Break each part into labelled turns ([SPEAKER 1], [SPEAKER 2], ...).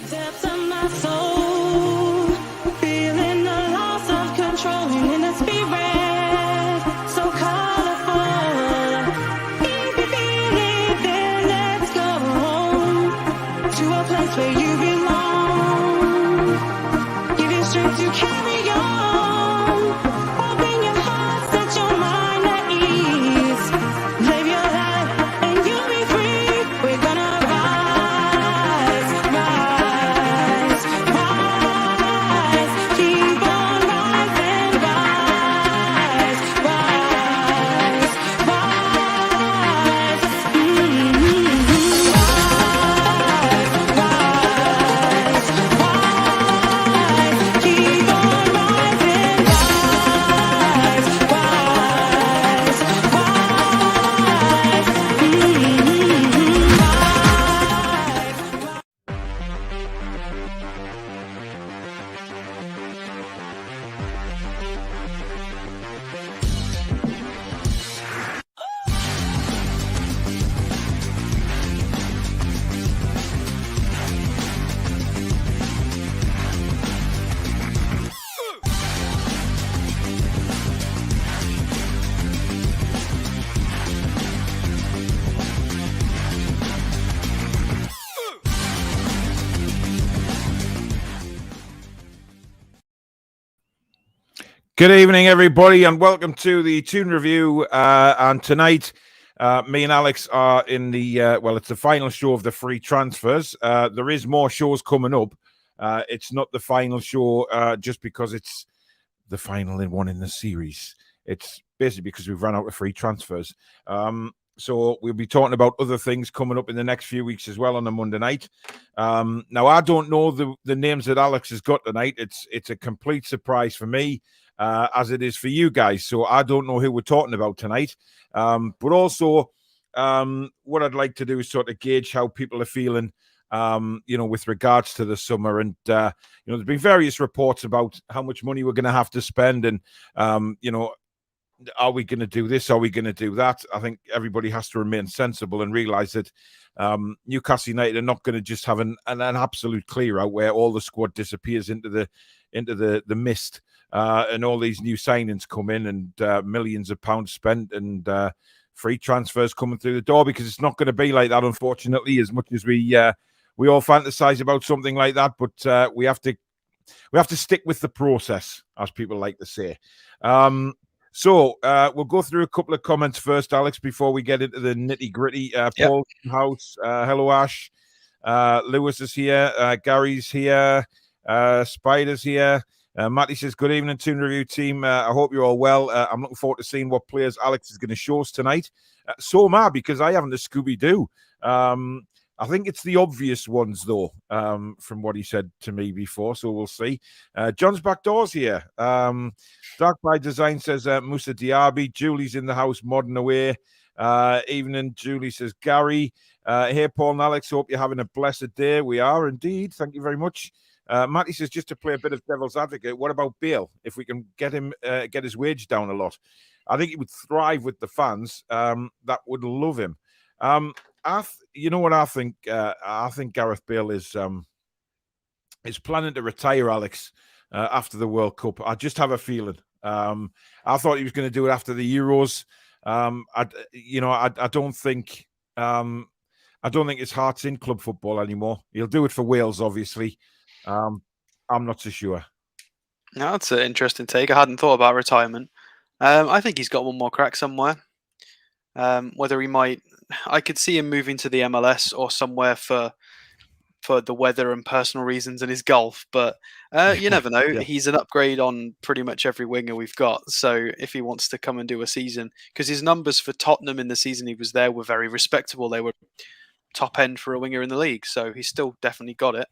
[SPEAKER 1] Depths of my soul, feeling the loss of control in the spirit, so colorful. Easy feeling, then let's go to a place where you belong. Give you strength to carry on. Open your heart, set your mind at ease. Live your life and you'll be free. We're gonna rise, rise, rise. Keep on rising, rise, rise, rise. Keep on rising, rise,
[SPEAKER 2] Good evening, everybody, and welcome to the Toon Review. And tonight, me and Alex are in the, it's the final show of the free transfers. There is more shows coming up. It's not the final show just because it's the final one in the series. It's basically because we've run out of free transfers. So we'll be talking about other things coming up in the next few weeks as well on a Monday night. Now, I don't know the names that Alex has got tonight. It's a complete surprise for me. As it is for you guys. So I don't know who we're talking about tonight. But also, what I'd like to do is sort of gauge how people are feeling, with regards to the summer. And, there's been various reports about how much money we're going to have to spend. And, are we going to do this? Are we going to do that? I think everybody has to remain sensible and realize that Newcastle United are not going to just have an absolute clear out where all the squad disappears into the mist. And all these new signings come in and millions of pounds spent and free transfers coming through the door, because it's not going to be like that, unfortunately, as much as we all fantasize about something like that. But we have to stick with the process, as people like to say. So we'll go through a couple of comments first, Alex, before we get into the nitty gritty. Paul House, hello, Ash. Lewis is here. Gary's here. Spider's here. Matty says, good evening, Toon Review team. I hope you're all well. I'm looking forward to seeing what players Alex is going to show us tonight. So am I, because I haven't a Scooby-Doo. I think it's the obvious ones, though, from what he said to me before, so we'll see. John's Backdoors here. Dark by Design says, Musa Diaby. Julie's in the house, modding away. Evening, Julie says, Gary. Hey, Paul and Alex, hope you're having a blessed day. We are indeed. Thank you very much. Matty says, just to play a bit of devil's advocate, what about Bale? If we can get him, get his wage down a lot, I think he would thrive with the fans. That would love him. You know what I think? I think Gareth Bale is planning to retire, Alex, after the World Cup. I just have a feeling. I thought he was going to do it after the Euros. I don't think his heart's in club football anymore. He'll do it for Wales, obviously. I'm not so sure.
[SPEAKER 3] No, that's an interesting take. I hadn't thought about retirement. I think he's got one more crack somewhere. Whether he might, I could see him moving to the MLS or somewhere for the weather and personal reasons and his golf. But you never know. Yeah. He's an upgrade on pretty much every winger we've got. So if he wants to come and do a season, because his numbers for Tottenham in the season he was there were very respectable. They were top end for a winger in the league. So he's still definitely got it.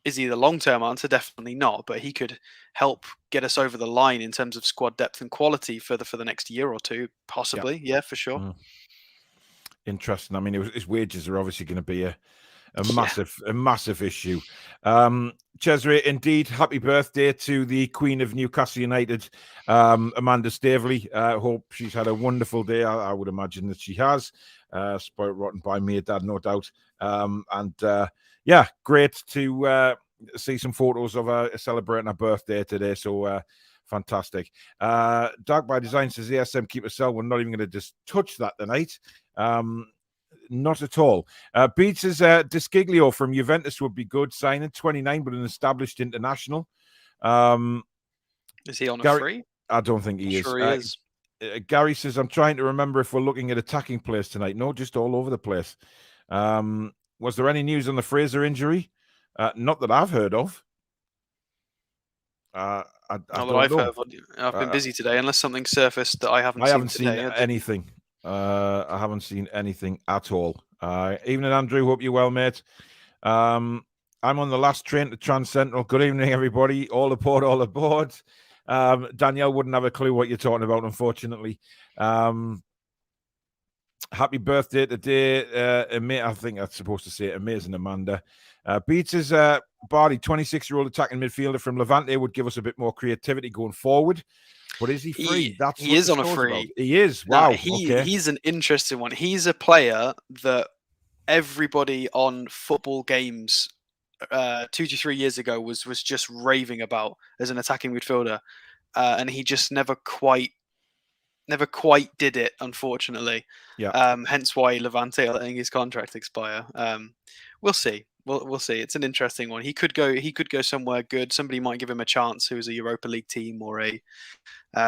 [SPEAKER 3] Is he the long-term answer? Definitely not, but he could help get us over the line in terms of squad depth and quality for the next year or two, possibly. Yeah, for sure.
[SPEAKER 2] Interesting. I mean, his wages are obviously going to be a massive issue. Cesare, indeed, happy birthday to the Queen of Newcastle United, Amanda Staveley. Hope she's had a wonderful day. I would imagine that she has. Spoiled rotten by me, Dad, no doubt. Yeah, great to see some photos of her celebrating her birthday today. So fantastic. Dark by Design says ASM keep us sell. We're not even going to just touch that tonight. Not at all. Beats says Desciglio from Juventus would be good. Signing 29, but an established international.
[SPEAKER 3] Is he on a free?
[SPEAKER 2] I don't think he is.
[SPEAKER 3] Sure he is.
[SPEAKER 2] Gary says, I'm trying to remember if we're looking at attacking players tonight. No, just all over the place. Was there any news on the Fraser injury? Not that I've heard of.
[SPEAKER 3] Not that I've heard of. I've been busy today, unless something surfaced that I haven't seen
[SPEAKER 2] anything. I haven't seen anything at all. Evening, Andrew. Hope you're well, mate. I'm on the last train to Trans Central. Good evening, everybody. All aboard, all aboard. Danielle wouldn't have a clue what you're talking about, unfortunately. Happy birthday today, I think that's supposed to say amazing Amanda. Beats is Bardi, 26-year-old attacking midfielder from Levante, would give us a bit more creativity going forward. But is he free?
[SPEAKER 3] He is on a free.
[SPEAKER 2] About. He is. Wow.
[SPEAKER 3] He's an interesting one. He's a player that everybody on football games 2 to 3 years ago was just raving about as an attacking midfielder, and he just never quite did it, unfortunately.
[SPEAKER 2] Yeah.
[SPEAKER 3] Hence why Levante are letting his contract expire. We'll see. We'll see. It's an interesting one. He could go somewhere good. Somebody might give him a chance who's a Europa League team or a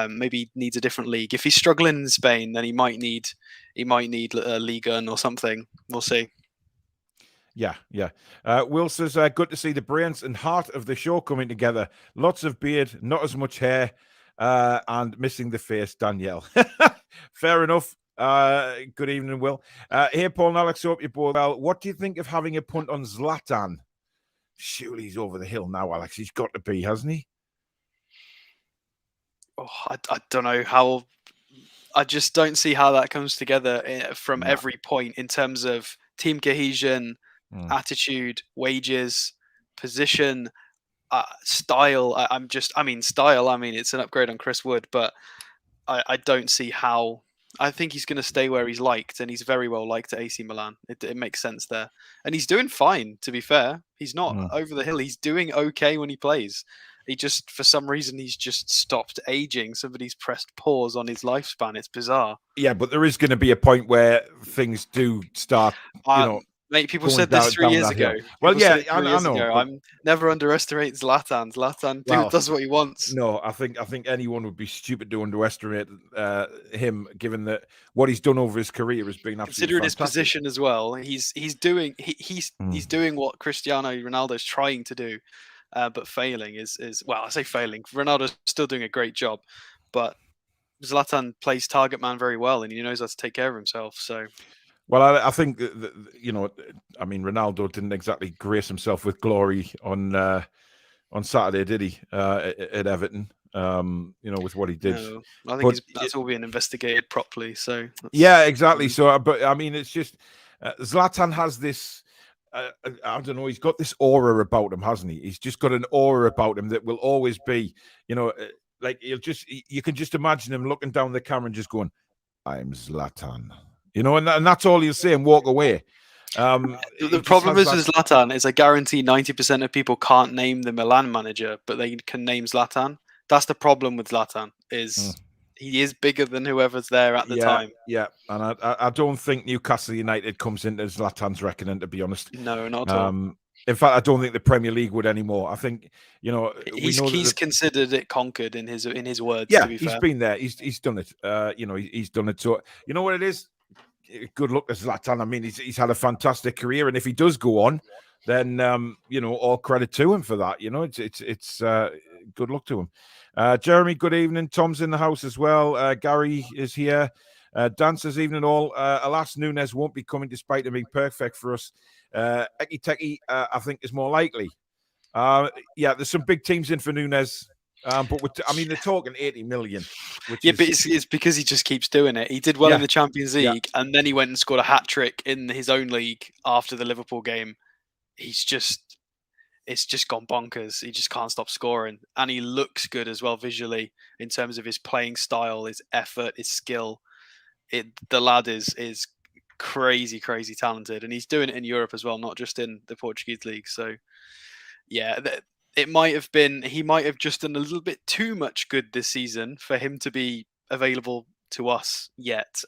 [SPEAKER 3] maybe needs a different league. If he's struggling in Spain, then he might need a Liga 1 or something. We'll see.
[SPEAKER 2] Yeah. Will says, good to see the brains and heart of the show coming together. Lots of beard, not as much hair, and missing the face, Danielle. Fair enough. Good evening, Will. Hey, Paul and Alex, hope you're both well. What do you think of having a punt on Zlatan? Surely he's over the hill now, Alex. He's got to be, hasn't he?
[SPEAKER 3] Oh, I don't know how. I just don't see how that comes together from every point in terms of team cohesion, attitude, wages, position, style. Style. I mean, it's an upgrade on Chris Wood, but I don't see how. I think he's going to stay where he's liked, and he's very well liked at AC Milan. It makes sense there, and he's doing fine. To be fair, he's not over the hill. He's doing okay when he plays. He just, for some reason, he's just stopped aging. Somebody's pressed pause on his lifespan. It's bizarre.
[SPEAKER 2] Yeah, but there is going to be a point where things do start,
[SPEAKER 3] Mate, people said this 3 years ago.
[SPEAKER 2] Well, yeah, I know.
[SPEAKER 3] I'm never underestimate Zlatan. Zlatan does what he wants.
[SPEAKER 2] No, I think anyone would be stupid to underestimate him, given that what he's done over his career has been absolutely
[SPEAKER 3] considering
[SPEAKER 2] fantastic.
[SPEAKER 3] His position as well. He's doing what Cristiano Ronaldo's trying to do, but failing is well. I say failing. Ronaldo's still doing a great job, but Zlatan plays target man very well, and he knows how to take care of himself. So.
[SPEAKER 2] Well, I think Ronaldo didn't exactly grace himself with glory on Saturday, did he? At Everton, with what he did.
[SPEAKER 3] No, I think that's all being investigated properly. So
[SPEAKER 2] yeah, exactly. So, but I mean, it's just Zlatan has this. I don't know. He's got this aura about him, hasn't he? He's just got an aura about him that will always be, like you can just imagine him looking down the camera and just going, "I'm Zlatan." And that's all he'll say and walk away.
[SPEAKER 3] The problem is with Zlatan is I guarantee 90% of people can't name the Milan manager, but they can name Zlatan. That's the problem with Zlatan, is he is bigger than whoever's there at the time.
[SPEAKER 2] Yeah, and I don't think Newcastle United comes into Zlatan's reckoning, to be honest.
[SPEAKER 3] No, not at all.
[SPEAKER 2] In fact, I don't think the Premier League would anymore. I think,
[SPEAKER 3] he's considered it conquered in his words.
[SPEAKER 2] Yeah,
[SPEAKER 3] to be fair.
[SPEAKER 2] He's been there. He's done it. He's done it. So you know what it is. Good luck to Zlatan. I mean, he's had a fantastic career, and if he does go on, then all credit to him for that. It's good luck to him. Jeremy, good evening. Tom's in the house as well. Gary is here. Dan says, evening all. Alas, Nunes won't be coming despite him being perfect for us. Eki, I think, is more likely. There's some big teams in for Nunes. But they're talking 80 million. But
[SPEAKER 3] it's because he just keeps doing it. He did well in the Champions League, and then he went and scored a hat-trick in his own league after the Liverpool game. It's just gone bonkers. He just can't stop scoring, and he looks good as well visually in terms of his playing style, his effort, his skill. The lad is crazy talented, and he's doing it in Europe as well, not just in the Portuguese league. So yeah, it might have been he might have just done a little bit too much good this season for him to be available to us yet.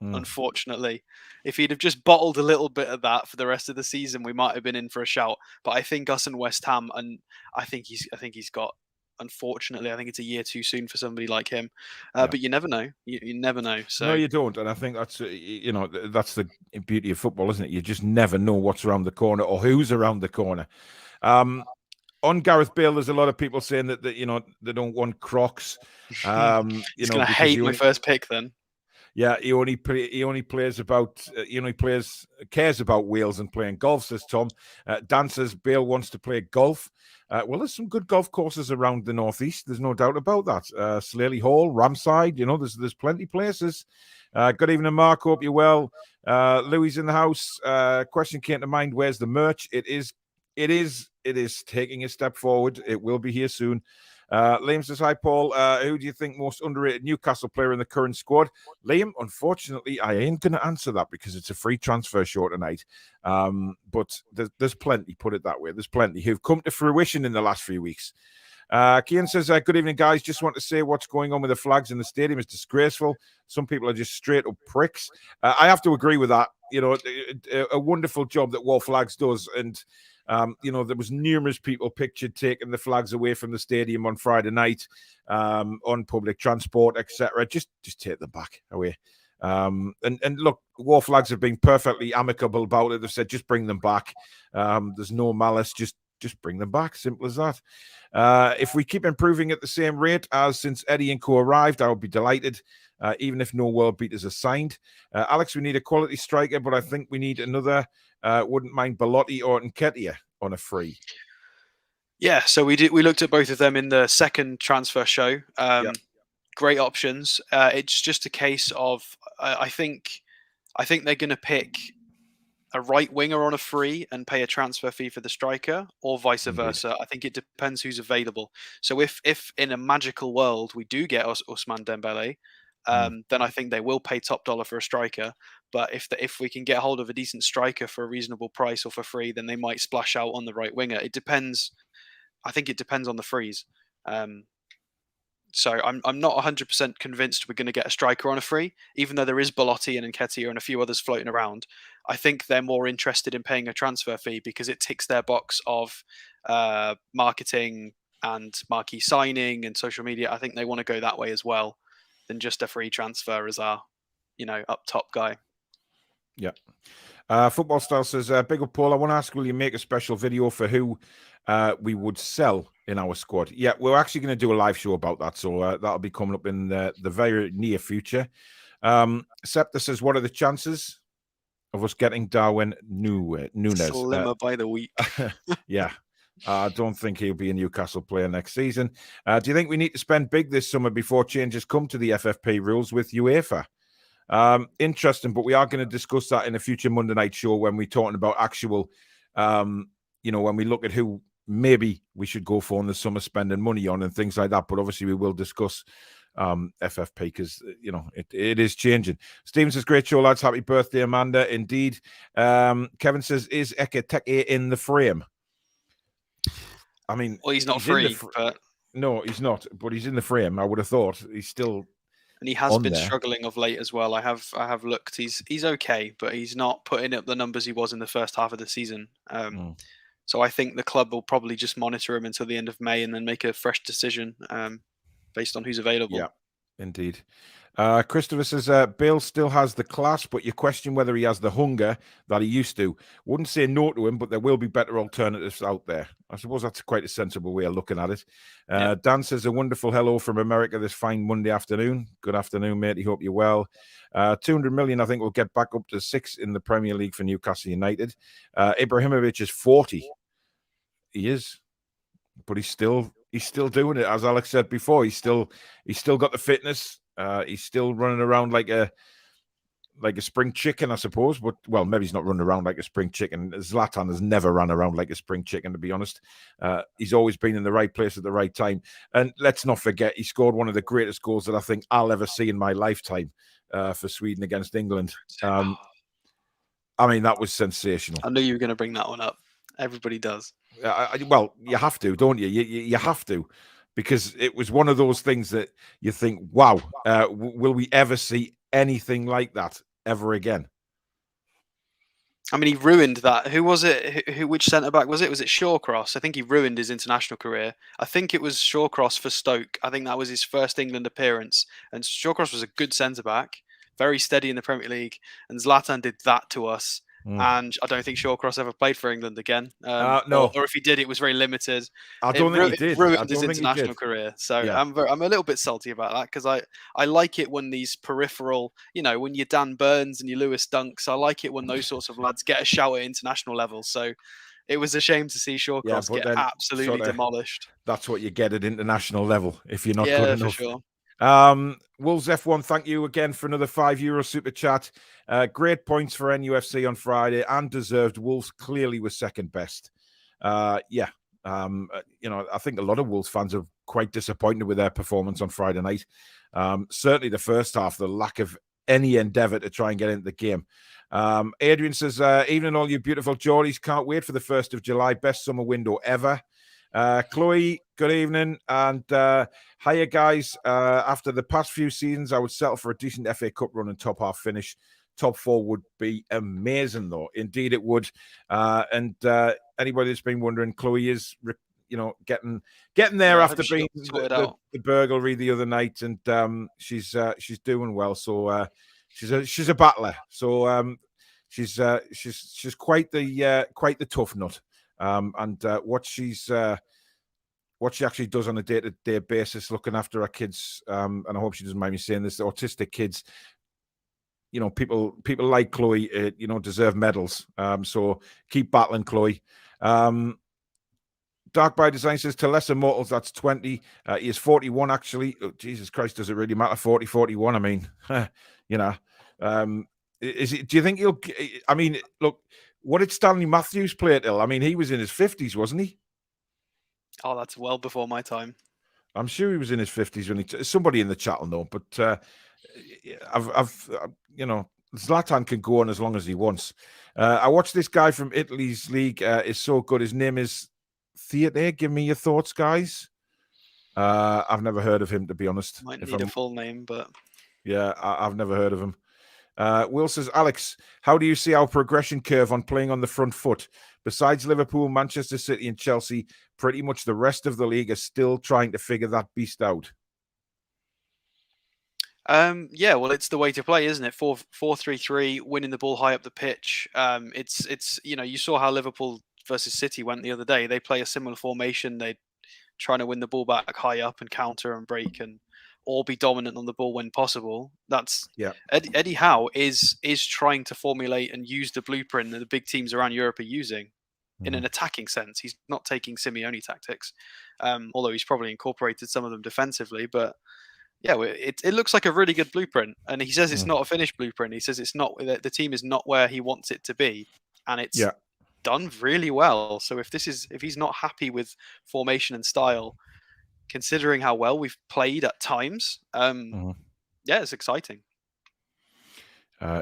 [SPEAKER 3] Unfortunately, if he'd have just bottled a little bit of that for the rest of the season, we might have been in for a shout. But I think us and West Ham, and I think he's got. Unfortunately, I think it's a year too soon for somebody like him. But you never know. You never know. So
[SPEAKER 2] no, you don't, and I think that's that's the beauty of football, isn't it? You just never know what's around the corner or who's around the corner. On Gareth Bale, there's a lot of people saying that they don't want Crocs.
[SPEAKER 3] he's going to hate my first pick then.
[SPEAKER 2] Yeah, he only cares about Wales and playing golf, says Tom. Dan says Bale wants to play golf. Well, there's some good golf courses around the northeast. There's no doubt about that. Slaley Hall, Ramside. There's plenty places. Good evening, Mark. Hope you're well. Louis in the house. Question came to mind. Where's the merch? It is taking a step forward. It will be here soon. Liam says, hi, Paul. Who do you think most underrated Newcastle player in the current squad? Liam, unfortunately, I ain't going to answer that because it's a free transfer show tonight. But there's plenty, put it that way. There's plenty who've come to fruition in the last few weeks. Kian says, good evening, guys. Just want to say what's going on with the flags in the stadium is disgraceful. Some people are just straight up pricks. I have to agree with that. A wonderful job that Wall Flags does. And there was numerous people pictured taking the flags away from the stadium on Friday night, on public transport, etc. Just take them back away. And look, War Flags have been perfectly amicable about it. They've said, just bring them back. There's no malice. Just bring them back. Simple as that. If we keep improving at the same rate as since Eddie and Co arrived, I would be delighted. Even if no world beaters are signed. Alex, we need a quality striker, but I think we need another. Wouldn't mind Belotti or Nketiah on a free.
[SPEAKER 3] Yeah, so we looked at both of them in the second transfer show. Great options. It's just a case of I think they're going to pick a right winger on a free and pay a transfer fee for the striker, or vice versa. I think it depends who's available. So if in a magical world we do get Ousmane Dembele, then I think they will pay top dollar for a striker. But if we can get hold of a decent striker for a reasonable price or for free, then they might splash out on the right winger. It depends. I think it depends on the frees. So I'm not 100% convinced we're going to get a striker on a free, even though there is Belotti and Nketiah and a few others floating around. I think they're more interested in paying a transfer fee because it ticks their box of marketing and marquee signing and social media. I think they want to go that way as well than just a free transfer as our, up top guy.
[SPEAKER 2] Yeah. Football Style says, big up, Paul. I want to ask, will you make a special video for who we would sell in our squad? Yeah, we're actually going to do a live show about that. So that'll be coming up in the very near future. Septa says, what are the chances of us getting Darwin Núñez?
[SPEAKER 3] Slimmer by the week.
[SPEAKER 2] Yeah. I don't think he'll be a Newcastle player next season. Do you think we need to spend big this summer before changes come to the FFP rules with UEFA? Interesting, but we are going to discuss that in a future Monday night show when we're talking about actual, when we look at who maybe we should go for in the summer spending money on and things like that. But obviously we will discuss FFP because, it is changing. Steven says, great show, lads. Happy birthday, Amanda. Indeed. Kevin says, is Ekitike in the frame? I mean,
[SPEAKER 3] well, he's not free, but
[SPEAKER 2] no, he's not. But he's in the frame. I would have thought he's still,
[SPEAKER 3] and he has been struggling of late as well. I have looked. He's okay, but he's not putting up the numbers he was in the first half of the season. So I think the club will probably just monitor him until the end of May and then make a fresh decision based on who's available.
[SPEAKER 2] Yeah, indeed. Christopher says, Bale still has the class, but you question whether he has the hunger that he used to. Wouldn't say no to him, but there will be better alternatives out there. I suppose that's quite a sensible way of looking at it. Dan says, a wonderful hello from America this fine Monday afternoon. Good afternoon, mate. I hope you're well. 200 million, I think, will get back up to 6 in the Premier League for Newcastle United. Ibrahimovic is 40. He is, but he's still doing it. As Alex said before, he's still got the fitness. He's still running around like a spring chicken, I suppose. But maybe he's not running around like a spring chicken. Zlatan has never run around like a spring chicken, to be honest. He's always been in the right place at the right time. And let's not forget, he scored one of the greatest goals that I think I'll ever see in my lifetime for Sweden against England. I mean, that was sensational.
[SPEAKER 3] I knew you were going to bring that one up. Everybody does.
[SPEAKER 2] Well, you have to, don't you? You have to, because it was one of those things that you think, wow, will we ever see anything like that ever again?
[SPEAKER 3] I mean, he ruined that. Who was it? Which centre back was it? Was it Shawcross? I think he ruined his international career. I think it was Shawcross for Stoke. I think that was his first England appearance. And Shawcross was a good centre back, very steady in the Premier League. And Zlatan did that to us. And I don't think Shawcross ever played for England again.
[SPEAKER 2] No.
[SPEAKER 3] Or if he did, it was very limited.
[SPEAKER 2] I don't think he did.
[SPEAKER 3] It ruined his international career. So
[SPEAKER 2] Yeah.
[SPEAKER 3] I'm a little bit salty about that, because I like it when these peripheral, when you're Dan Burns and you Lewis Dunks, I like it when those sorts of lads get a shout at international level. So it was a shame to see Shawcross get absolutely demolished.
[SPEAKER 2] That's what you get at international level if you're not good enough.
[SPEAKER 3] For sure.
[SPEAKER 2] Wolves F1, thank you again for another €5 super chat. Great points for NUFC on Friday, and deserved. Wolves clearly was second best. I think a lot of Wolves fans are quite disappointed with their performance on Friday night. Certainly the first half, the lack of any endeavour to try and get into the game. Adrian says, evening all you beautiful Geordies, can't wait for the 1st of July, best summer window ever. Chloe, good evening, and hiya guys. After the past few seasons, I would settle for a decent FA Cup run and top half finish. Top 4 would be amazing, though. Indeed, it would. And anybody that's been wondering, Chloe is, getting there after being the burglary the other night, and she's doing well. So she's a battler. So she's quite the tough nut. And what she actually does on a day-to-day basis, looking after her kids, and I hope she doesn't mind me saying this, autistic kids. People like Chloe, deserve medals. So keep battling, Chloe. Dark by Design says, to lesser mortals, that's 20. He is 41, actually. Oh, Jesus Christ, does it really matter? 40, 41. I mean, is it? Do you think he'll? I mean, look, what did Stanley Matthews play till? I mean, he was in his 50s, wasn't he?
[SPEAKER 3] Oh, that's well before my time.
[SPEAKER 2] I'm sure he was in his 50s when somebody in the chat will know, but Zlatan can go on as long as he wants. I watched this guy from Italy's league. Is so good. His name is Theatre. Give me your thoughts, guys. I've never heard of him, to be honest.
[SPEAKER 3] Might need a full name, but
[SPEAKER 2] yeah, I've never heard of him. Will says, Alex, how do you see our progression curve on playing on the front foot? Besides Liverpool, Manchester City and Chelsea, pretty much the rest of the league are still trying to figure that beast out.
[SPEAKER 3] Yeah, well, it's the way to play, isn't it? 4-3-3, winning the ball high up the pitch. It's you saw how Liverpool versus City went the other day. They play a similar formation. They're trying to win the ball back high up and counter and break and or be dominant on the ball when possible. That's Eddie Howe is trying to formulate and use the blueprint that the big teams around Europe are using in an attacking sense. He's not taking Simeone tactics, although he's probably incorporated some of them defensively. But yeah, it looks like a really good blueprint. And he says it's not a finished blueprint. He says it's not, the team is not where he wants it to be, and it's done really well. So if he's not happy with formation and style, considering how well we've played at times, it's exciting.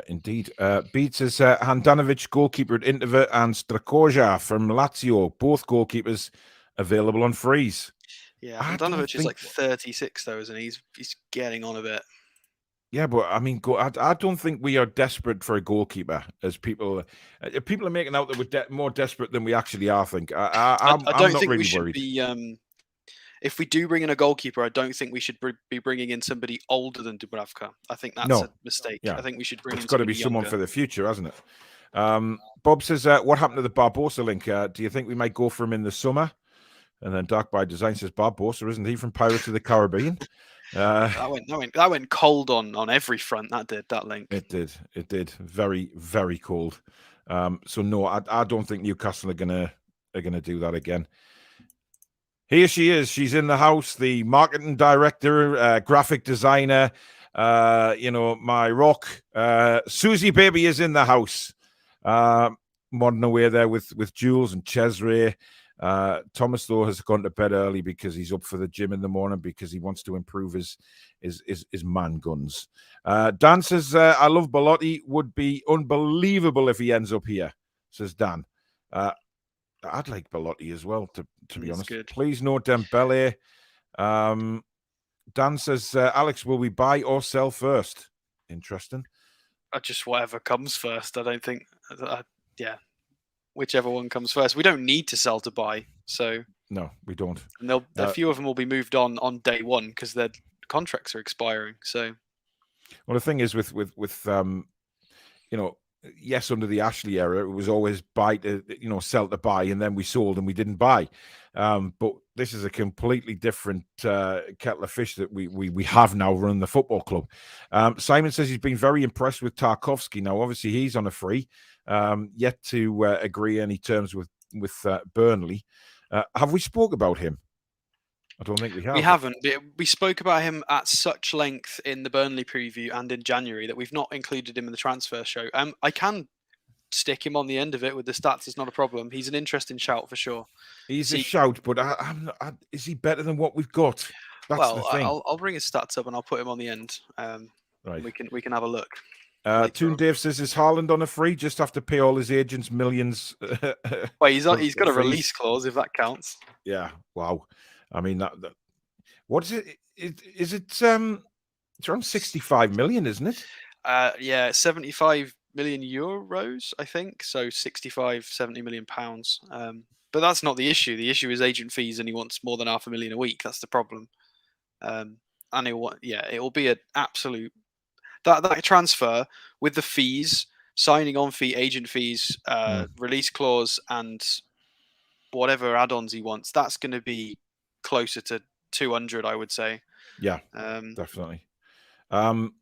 [SPEAKER 2] Indeed. Beats says Handanovic, goalkeeper at Inter, and Strakosha from Lazio, both goalkeepers available on freeze.
[SPEAKER 3] Yeah, Handanovic is like 36 though, isn't he? He's getting on a bit.
[SPEAKER 2] Yeah, but I mean, I don't think we are desperate for a goalkeeper, as people are making out that we're more desperate than we actually are. I think I'm not think really we should
[SPEAKER 3] worried. If we do bring in a goalkeeper, I don't think we should be bringing in somebody older than Dubravka. I think that's a mistake. Yeah. I think we should bring in.
[SPEAKER 2] It's got to be someone for the future, hasn't it? Bob says, what happened to the Barbosa link? Do you think we might go for him in the summer? And then Dark by Design says, Barbosa, isn't he from Pirates of the Caribbean?
[SPEAKER 3] That went cold on every front. That link.
[SPEAKER 2] It did. Very, very cold. So no, I don't think Newcastle are gonna do that again. Here she is. She's in the house. The marketing director, graphic designer. My rock. Susie Baby is in the house. Modding away there with Jules and Cesare. Thomas, though, has gone to bed early because he's up for the gym in the morning because he wants to improve his man guns. Dan says, I love Belotti. Would be unbelievable if he ends up here, says Dan. I'd like Belotti as well, to be honest.
[SPEAKER 3] Good.
[SPEAKER 2] Please no Dembele. Dan says, Alex, will we buy or sell first? Interesting.
[SPEAKER 3] Just whatever comes first. I don't think... yeah. Whichever one comes first. We don't need to sell to buy, so
[SPEAKER 2] no, we don't.
[SPEAKER 3] And a few of them will be moved on day one because their contracts are expiring. So,
[SPEAKER 2] well, the thing is with yes, under the Ashley era, it was always buy to sell to buy, and then we sold and we didn't buy. But this is a completely different kettle of fish that we have now running the football club. Simon says he's been very impressed with Tarkowski. Now, obviously, he's on a free. Yet to agree any terms with Burnley. Have we spoke about him? I don't think we have.
[SPEAKER 3] We haven't. We spoke about him at such length in the Burnley preview and in January that we've not included him in the transfer show. I can stick him on the end of it with the stats. It's not a problem. He's an interesting shout for sure.
[SPEAKER 2] He's a shout, but is he better than what we've got? That's the thing.
[SPEAKER 3] I'll bring his stats up and I'll put him on the end.
[SPEAKER 2] Right.
[SPEAKER 3] We can have a look.
[SPEAKER 2] Toon Dave says, is Haaland on a free? Just have to pay all his agents millions.
[SPEAKER 3] Well, he's got a release clause if that counts.
[SPEAKER 2] Yeah. Wow. I mean that what is it? Is it it's around 65 million, isn't it?
[SPEAKER 3] Yeah, 75 million euros, I think. So 70 million pounds. But that's not the issue. The issue is agent fees, and he wants more than $500,000 a week. That's the problem. And it will be an absolute that transfer with the fees, signing on fee, agent fees, release clause, and whatever add-ons he wants. That's going to be closer to 200, I would say.
[SPEAKER 2] Yeah, definitely. Dan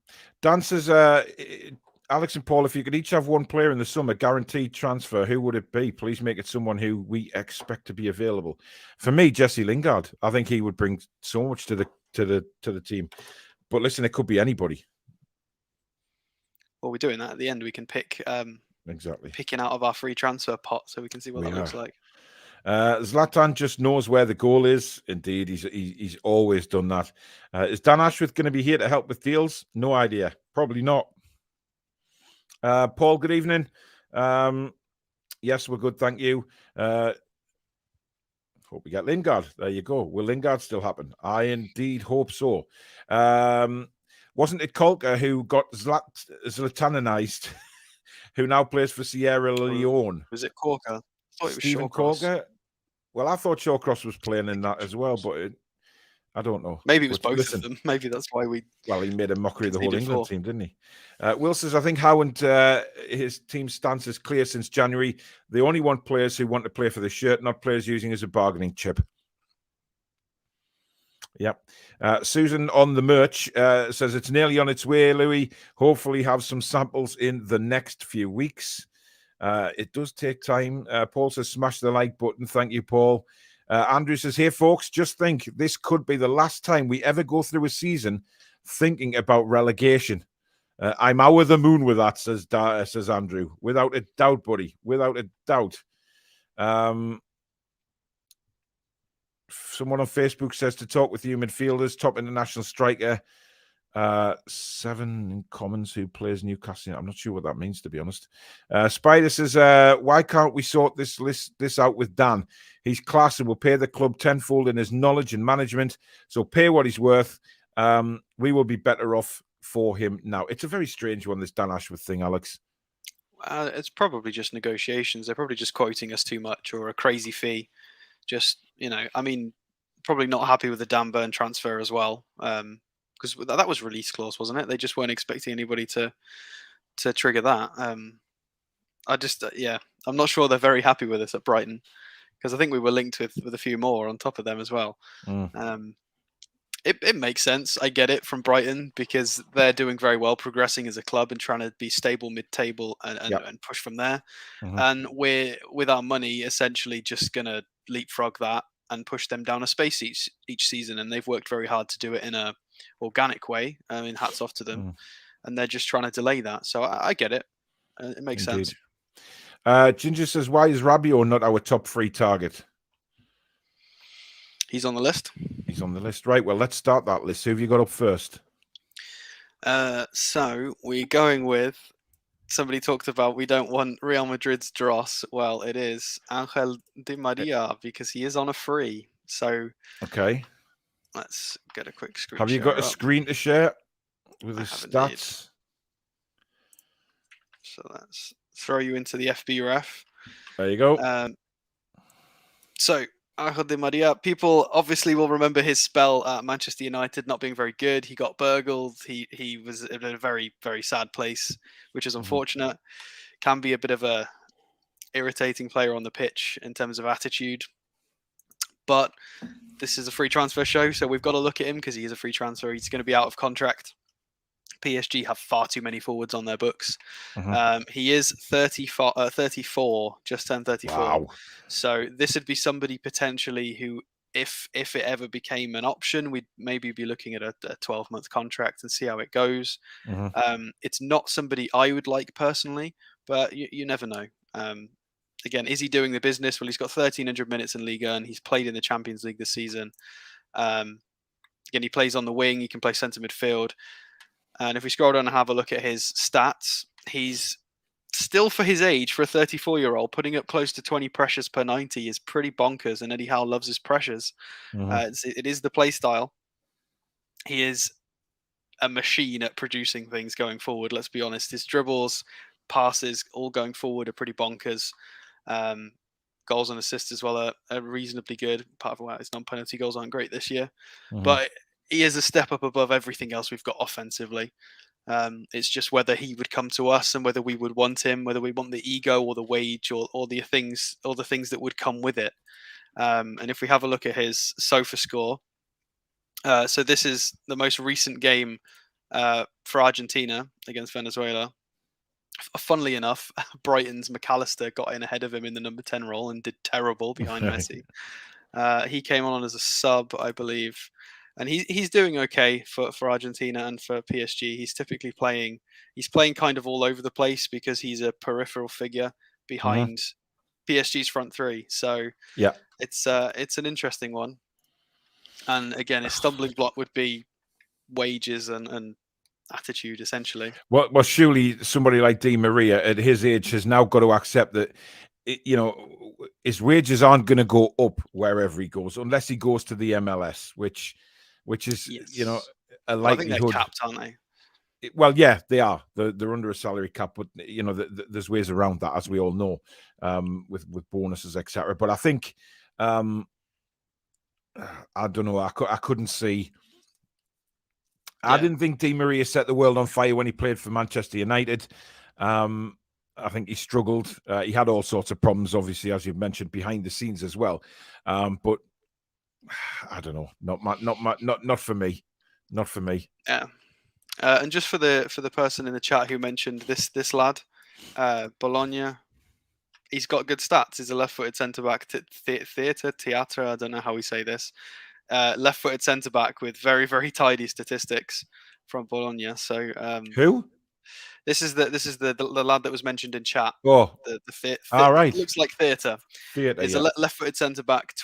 [SPEAKER 2] says, Alex and Paul, if you could each have one player in the summer guaranteed transfer, who would it be? Please make it someone who we expect to be available. For me, Jesse Lingard. I think he would bring so much to the team. But listen, it could be anybody.
[SPEAKER 3] Well, we're doing that at the end. We can pick
[SPEAKER 2] exactly
[SPEAKER 3] picking out of our free transfer pot, so we can see what that looks like.
[SPEAKER 2] Zlatan just knows where the goal is. Indeed, he's always done that. Is Dan Ashworth going to be here to help with deals? No idea. Probably not. Paul, good evening. Yes, we're good. Thank you. Hope we get Lingard. There you go. Will Lingard still happen? I indeed hope so. Wasn't it Kolka who got Zlatanized, who now plays for Sierra Leone?
[SPEAKER 3] Was it Corker? I thought it was
[SPEAKER 2] Stephen
[SPEAKER 3] Shawcross.
[SPEAKER 2] Kolka? Well, I thought Shawcross was playing in that as well, but I don't know.
[SPEAKER 3] Maybe it was both of them. Maybe that's why we...
[SPEAKER 2] Well, he made a mockery of the whole England team, didn't he? Will says, I think Howard, his team's stance is clear since January. They only want players who want to play for the shirt, not players using as a bargaining chip. Yep. Susan on the merch says it's nearly on its way, Louis. Hopefully have some samples in the next few weeks. It does take time. Paul says smash the like button. Thank you, Paul. Andrew says, hey, folks, just think this could be the last time we ever go through a season thinking about relegation. I'm over the moon with that, says Andrew. Without a doubt, buddy. Without a doubt. Someone on Facebook says to talk with you midfielders, top international striker, 7 in commons who plays Newcastle. I'm not sure what that means, to be honest. Spider says, why can't we sort this out with Dan? He's class and will pay the club tenfold in his knowledge and management. So pay what he's worth. We will be better off for him now. It's a very strange one, this Dan Ashworth thing, Alex.
[SPEAKER 3] It's probably just negotiations. They're probably just quoting us too much or a crazy fee. Just, I mean, probably not happy with the Dan Burn transfer as well. Because that was release clause, wasn't it? They just weren't expecting anybody to trigger that. I'm not sure they're very happy with us at Brighton, because I think we were linked with a few more on top of them as well. It makes sense. I get it from Brighton because they're doing very well, progressing as a club and trying to be stable mid-table and push from there. And we're, with our money, essentially just going to leapfrog that and push them down a space each season. And they've worked very hard to do it in a organic way. I mean, hats off to them. And they're just trying to delay that. So I get it. It makes sense.
[SPEAKER 2] Ginger says, why is Rabiot not our top 3 target?
[SPEAKER 3] He's on the list.
[SPEAKER 2] He's on the list. Right, well, let's start that list. Who have you got up first?
[SPEAKER 3] So we're going with somebody talked about we don't want Real Madrid's dross. Well, it is Angel Di Maria because he is on a free. So
[SPEAKER 2] Okay.
[SPEAKER 3] let's get a quick screen.
[SPEAKER 2] Have you got a screen to share with his stats?
[SPEAKER 3] So let's throw you into the FB ref.
[SPEAKER 2] There you go.
[SPEAKER 3] So Angel Di Maria, people obviously will remember his spell at Manchester United not being very good. He got burgled. He was in a very, very sad place, which is unfortunate. Can be a bit of a irritating player on the pitch in terms of attitude. But this is a free transfer show, so we've got to look at him because he is a free transfer. He's going to be out of contract. PSG have far too many forwards on their books. He is 34, just turned 34.
[SPEAKER 2] Wow.
[SPEAKER 3] So this would be somebody potentially who, if it ever became an option, we'd maybe be looking at a 12-month contract and see how it goes. It's not somebody I would like personally, but you never know. Again, is he doing the business? Well, he's got 1,300 minutes in Liga and he's played in the Champions League this season. Again, he plays on the wing. He can play centre midfield. And if we scroll down and have a look at his stats, he's still, for his age, for a 34-year-old, putting up close to 20 pressures per 90 is pretty bonkers. And Eddie Howe loves his pressures. It is the play style. He is a machine at producing things going forward. Let's be honest. His dribbles, passes, all going forward are pretty bonkers. Goals and assists as well are reasonably good. Apart from that, his non-penalty goals aren't great this year. But he is a step up above everything else we've got offensively. It's just whether he would come to us and whether we would want him, whether we want the ego or the wage or the things that would come with it. And if we have a look at his SOFA score, so this is the most recent game for Argentina against Venezuela. Funnily enough, Brighton's McAllister got in ahead of him in the number 10 role and did terrible behind Messi. He came on as a sub, I believe. And he's doing okay for Argentina and for PSG. He's typically playing kind of all over the place because he's a peripheral figure behind PSG's front three. So
[SPEAKER 2] yeah,
[SPEAKER 3] it's an interesting one. And again, his stumbling block would be wages and attitude, essentially.
[SPEAKER 2] Well, surely somebody like Di Maria at his age has now got to accept that, his wages aren't going to go up wherever he goes unless he goes to the MLS, which is,
[SPEAKER 3] Yes.
[SPEAKER 2] a likelihood.
[SPEAKER 3] I think they're capped, aren't they?
[SPEAKER 2] Well, yeah, they are. They're under a salary cap, but there's ways around that, as we all know, with bonuses, etc. But I think, I don't know. I couldn't see. I didn't think Di Maria set the world on fire when he played for Manchester United. I think he struggled. He had all sorts of problems, obviously, as you've mentioned, behind the scenes as well. But I don't know. Not for me. Not for me.
[SPEAKER 3] Yeah. And just for the person in the chat who mentioned this lad, Bologna, he's got good stats. He's a left-footed centre-back, theatre. I don't know how we say this. Left-footed centre-back with very, very tidy statistics from Bologna. So
[SPEAKER 2] who? This
[SPEAKER 3] is the lad that was mentioned in chat.
[SPEAKER 2] Oh,
[SPEAKER 3] all right. Looks like theatre.
[SPEAKER 2] He's
[SPEAKER 3] a left-footed centre-back,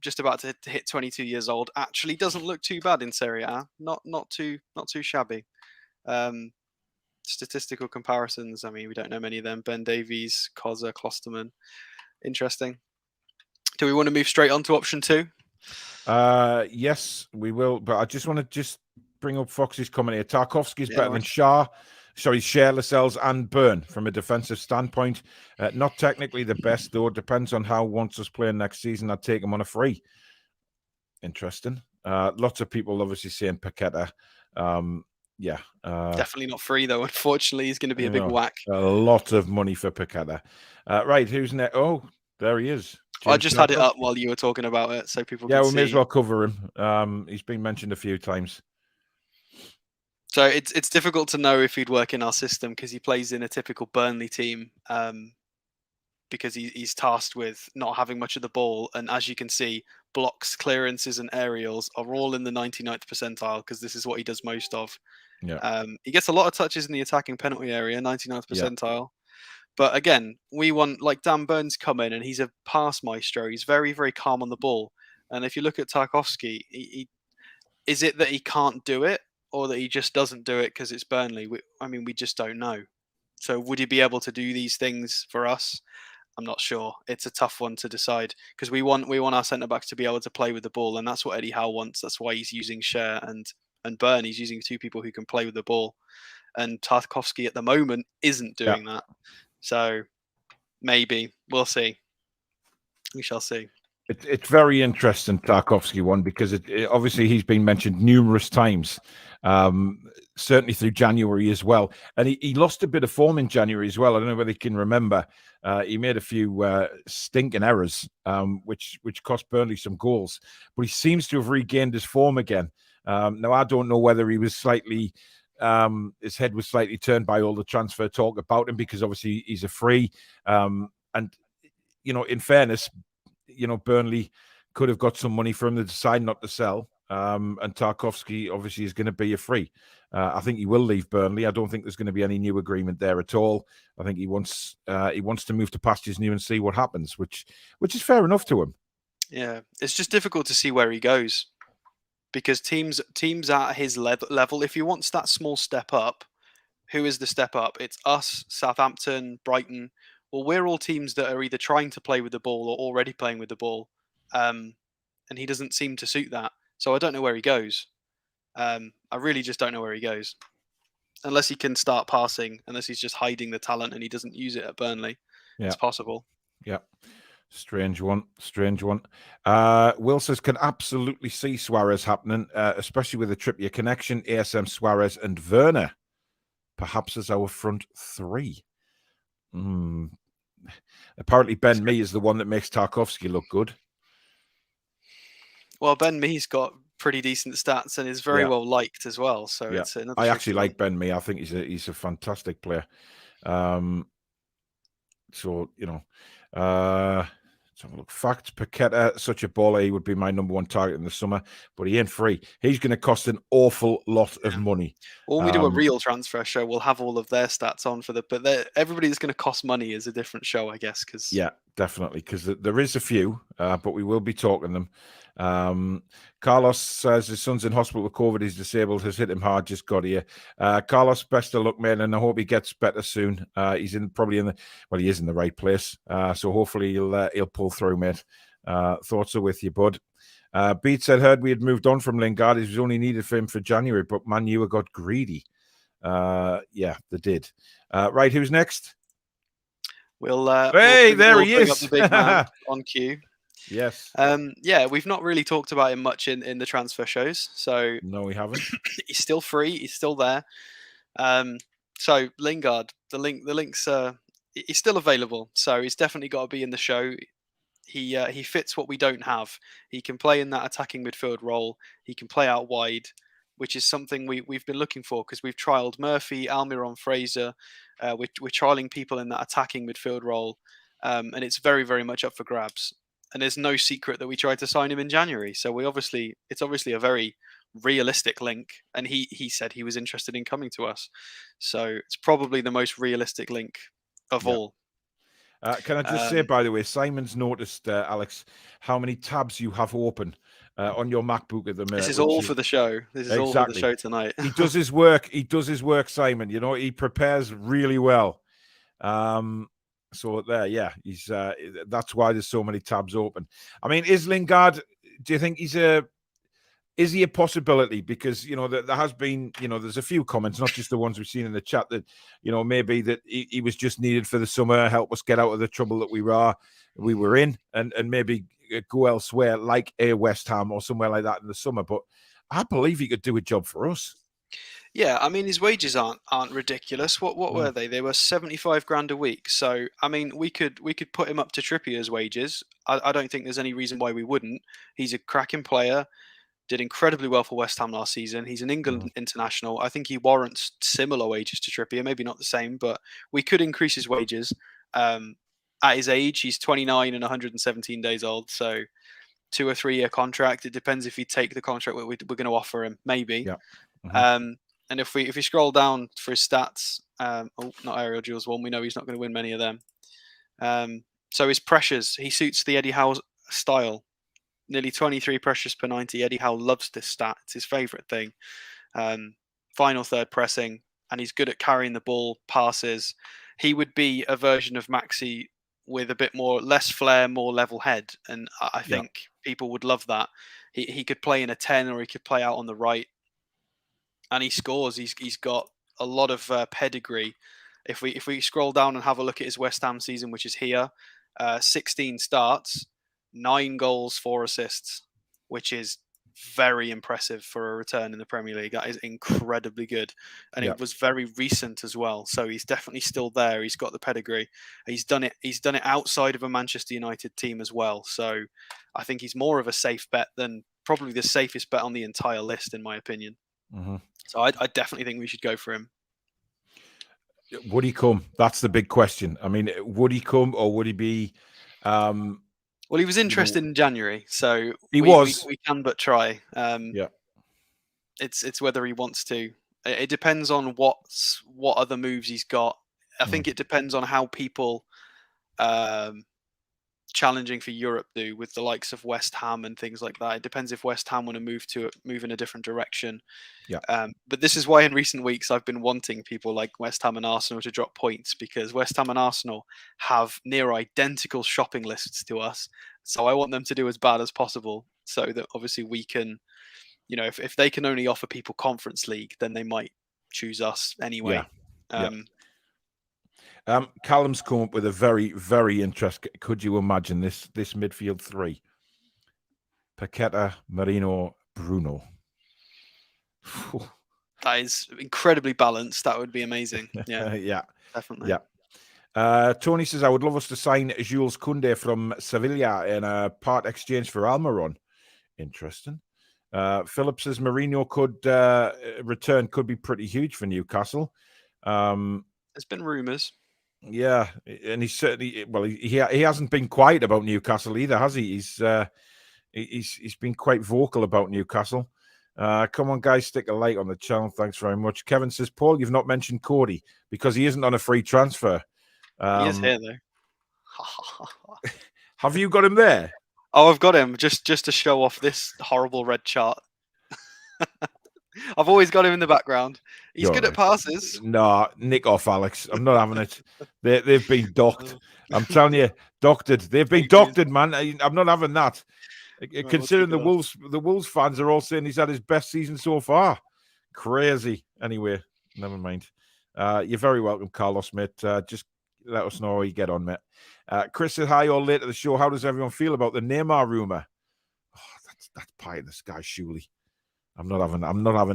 [SPEAKER 3] just about to hit 22 years old. Actually, doesn't look too bad in Serie A. Not too shabby. Statistical comparisons. I mean, we don't know many of them. Ben Davies, Koza, Klosterman. Interesting. Do we want to move straight on to option 2?
[SPEAKER 2] Yes, we will. But I just want to bring up Fox's comment here. Tarkowski is better than Schär, Lascelles and Burn from a defensive standpoint. Not technically the best, though. It depends on how wants us playing next season. I'd take him on a free. Interesting. Lots of people obviously saying Paqueta.
[SPEAKER 3] Definitely not free, though. Unfortunately, he's going to be a big whack.
[SPEAKER 2] A lot of money for Paqueta. Right, who's next? Oh, there he is.
[SPEAKER 3] I just had it up while you were talking about it, so people can see.
[SPEAKER 2] Yeah, we may as well cover him. He's been mentioned a few times.
[SPEAKER 3] So it's difficult to know if he'd work in our system because he plays in a typical Burnley team because he's tasked with not having much of the ball. And as you can see, blocks, clearances and aerials are all in the 99th percentile because this is what he does most of.
[SPEAKER 2] Yeah.
[SPEAKER 3] He gets a lot of touches in the attacking penalty area, 99th percentile. But again, we want, like Dan Burns come in and he's a pass maestro. He's very, very calm on the ball. And if you look at Tarkowski, is it that he can't do it, or that he just doesn't do it because it's Burnley? We just don't know. So would he be able to do these things for us? I'm not sure. It's a tough one to decide because we want our centre backs to be able to play with the ball, and that's what Eddie Howe wants. That's why he's using Cher and Burn. He's using two people who can play with the ball, and Tarkowski at the moment isn't doing that. So maybe we'll see. We shall see.
[SPEAKER 2] It's very interesting, Tarkowski one, because obviously he's been mentioned numerous times, certainly through January as well. And he lost a bit of form in January as well. I don't know whether you can remember. He made a few stinking errors, which cost Burnley some goals. But he seems to have regained his form again. Now, I don't know whether he was slightly... his head was slightly turned by all the transfer talk about him, because obviously he's a free. And, in fairness... Burnley could have got some money for him to decide not to sell. And Tarkowski obviously is going to be a free. I think he will leave Burnley. I don't think there's going to be any new agreement there at all. I think he wants to move to pastures new and see what happens, which is fair enough to him.
[SPEAKER 3] Yeah, it's just difficult to see where he goes, because teams at his level, if he wants that small step up, who is the step up? It's us, Southampton, Brighton. Well, we're all teams that are either trying to play with the ball or already playing with the ball. And he doesn't seem to suit that. So I don't know where he goes. I really just don't know where he goes. Unless he can start passing, unless he's just hiding the talent and he doesn't use it at Burnley. Yeah. It's possible.
[SPEAKER 2] Yeah. Strange one. Will says, can absolutely see Suarez happening, especially with the Trippier connection, ASM, Suarez and Werner. Perhaps as our front three. Apparently Ben Mee is the one that makes Tarkowski look good.
[SPEAKER 3] Well, Ben Mee's got pretty decent stats and is very well liked as well. So it's another.
[SPEAKER 2] I actually like Ben Mee. I think he's a fantastic player. Let's have a look. Fact, Paqueta, such a baller, he would be my number one target in the summer, but he ain't free. He's going to cost an awful lot of money.
[SPEAKER 3] When we do a real transfer show, we'll have all of their stats on but everybody that's going to cost money is a different show, I guess.
[SPEAKER 2] Yeah, definitely, because there is a few, but we will be talking them. Carlos says his son's in hospital with COVID. He's disabled. Has hit him hard. Just got here. Carlos, best of luck, man, and I hope he gets better soon. He's he is in the right place. So hopefully he'll pull through, mate. Thoughts are with you, bud. Beat said, heard we had moved on from Lingard. It was only needed for him for January, but Man U got greedy. Yeah, they did. Right, who's next? There he is.
[SPEAKER 3] Up the big man on cue.
[SPEAKER 2] Yes.
[SPEAKER 3] We've not really talked about him much in the transfer shows. So
[SPEAKER 2] no, we haven't.
[SPEAKER 3] He's still free. He's still there. So Lingard, the links he's still available. So he's definitely got to be in the show. He fits what we don't have. He can play in that attacking midfield role. He can play out wide, which is something we've been looking for, because we've trialed Murphy, Almiron, Fraser. We're trialing people in that attacking midfield role, and it's very, very much up for grabs. And there's no secret that we tried to sign him in January. So it's obviously a very realistic link. And he said he was interested in coming to us. So it's probably the most realistic link of all.
[SPEAKER 2] Can I just say, by the way, Simon's noticed, Alex, how many tabs you have open on your MacBook at the minute.
[SPEAKER 3] This is all for the show. This is all for the show tonight.
[SPEAKER 2] He does his work. Simon. He prepares really well. So there, he's that's why there's so many tabs open. I mean, is Lingard? Do you think is he a possibility? Because there has been there's a few comments, not just the ones we've seen in the chat, that maybe that he was just needed for the summer, help us get out of the trouble that we were in, and maybe go elsewhere like a West Ham or somewhere like that in the summer. But I believe he could do a job for us.
[SPEAKER 3] Yeah, I mean, his wages aren't ridiculous. What were they? They were 75 grand a week. So I mean, we could put him up to Trippier's wages. I don't think there's any reason why we wouldn't. He's a cracking player. Did incredibly well for West Ham last season. He's an England international. I think he warrants similar wages to Trippier, maybe not the same, but we could increase his wages. At his age, he's 29 and 117 days old. So 2 or 3 year contract. It depends if you take the contract we're going to offer him, maybe.
[SPEAKER 2] Yeah. Mm-hmm.
[SPEAKER 3] And if we scroll down for his stats, not aerial duels one, we know he's not going to win many of them. So his pressures, he suits the Eddie Howe style. nearly 23 pressures per 90. Eddie Howe loves this stat. It's his favourite thing. Final third pressing, and he's good at carrying the ball, passes. He would be a version of Maxi with a bit less flair, more level head. And I think people would love that. He could play in a 10 or he could play out on the right. And he scores. He's got a lot of pedigree. If we scroll down and have a look at his West Ham season, which is here, 16 starts, 9 goals, 4 assists, which is very impressive for a return in the Premier League. That is incredibly good. And it was very recent as well. So he's definitely still there. He's got the pedigree. He's done it outside of a Manchester United team as well. So I think he's more of a safe bet than probably the safest bet on the entire list, in my opinion.
[SPEAKER 2] Mm-hmm.
[SPEAKER 3] So I definitely think we should go for him.
[SPEAKER 2] Would he come? That's the big question. I mean, would he come or would he be...
[SPEAKER 3] Well, he was interested in January, so
[SPEAKER 2] we
[SPEAKER 3] can but try. It's whether he wants to. It depends on what other moves he's got. I think it depends on how people challenging for Europe do with the likes of West Ham and things like that. It depends if West Ham want to move in a different direction. But this is why in recent weeks I've been wanting people like West Ham and Arsenal to drop points, because West Ham and Arsenal have near identical shopping lists to us. So I want them to do as bad as possible so that obviously we can, if they can only offer people Conference League, then they might choose us anyway.
[SPEAKER 2] Callum's come up with a very, very interesting. Could you imagine this midfield three? Paqueta, Merino, Bruno.
[SPEAKER 3] That is incredibly balanced. That would be amazing. Yeah, definitely.
[SPEAKER 2] Yeah. Tony says, I would love us to sign Jules Koundé from Sevilla in a part exchange for Almiron. Interesting. Philip says Mourinho could return, could be pretty huge for Newcastle.
[SPEAKER 3] There's been rumours.
[SPEAKER 2] Yeah, and he's certainly, well, he hasn't been quiet about Newcastle either, has he? He's been quite vocal about Newcastle. Come on, guys, stick a like on the channel. Thanks very much. Kevin says, Paul, you've not mentioned Cody because he isn't on a free transfer.
[SPEAKER 3] He is here, though.
[SPEAKER 2] Have you got him there?
[SPEAKER 3] Oh, I've got him just to show off this horrible red chart. I've always got him in the background. He's good at passes.
[SPEAKER 2] No, nick off, Alex. I'm not having it. They've been docked. I'm telling you, doctored. They've been doctored, man. I'm not having that. Considering the Wolves fans are all saying he's had his best season so far. Crazy. Anyway, never mind. You're very welcome, Carlos, mate. Just let us know how you get on, mate. Chris said, hi, all late at the show. How does everyone feel about the Neymar rumor? Oh, that's pie in the sky, surely. I'm not having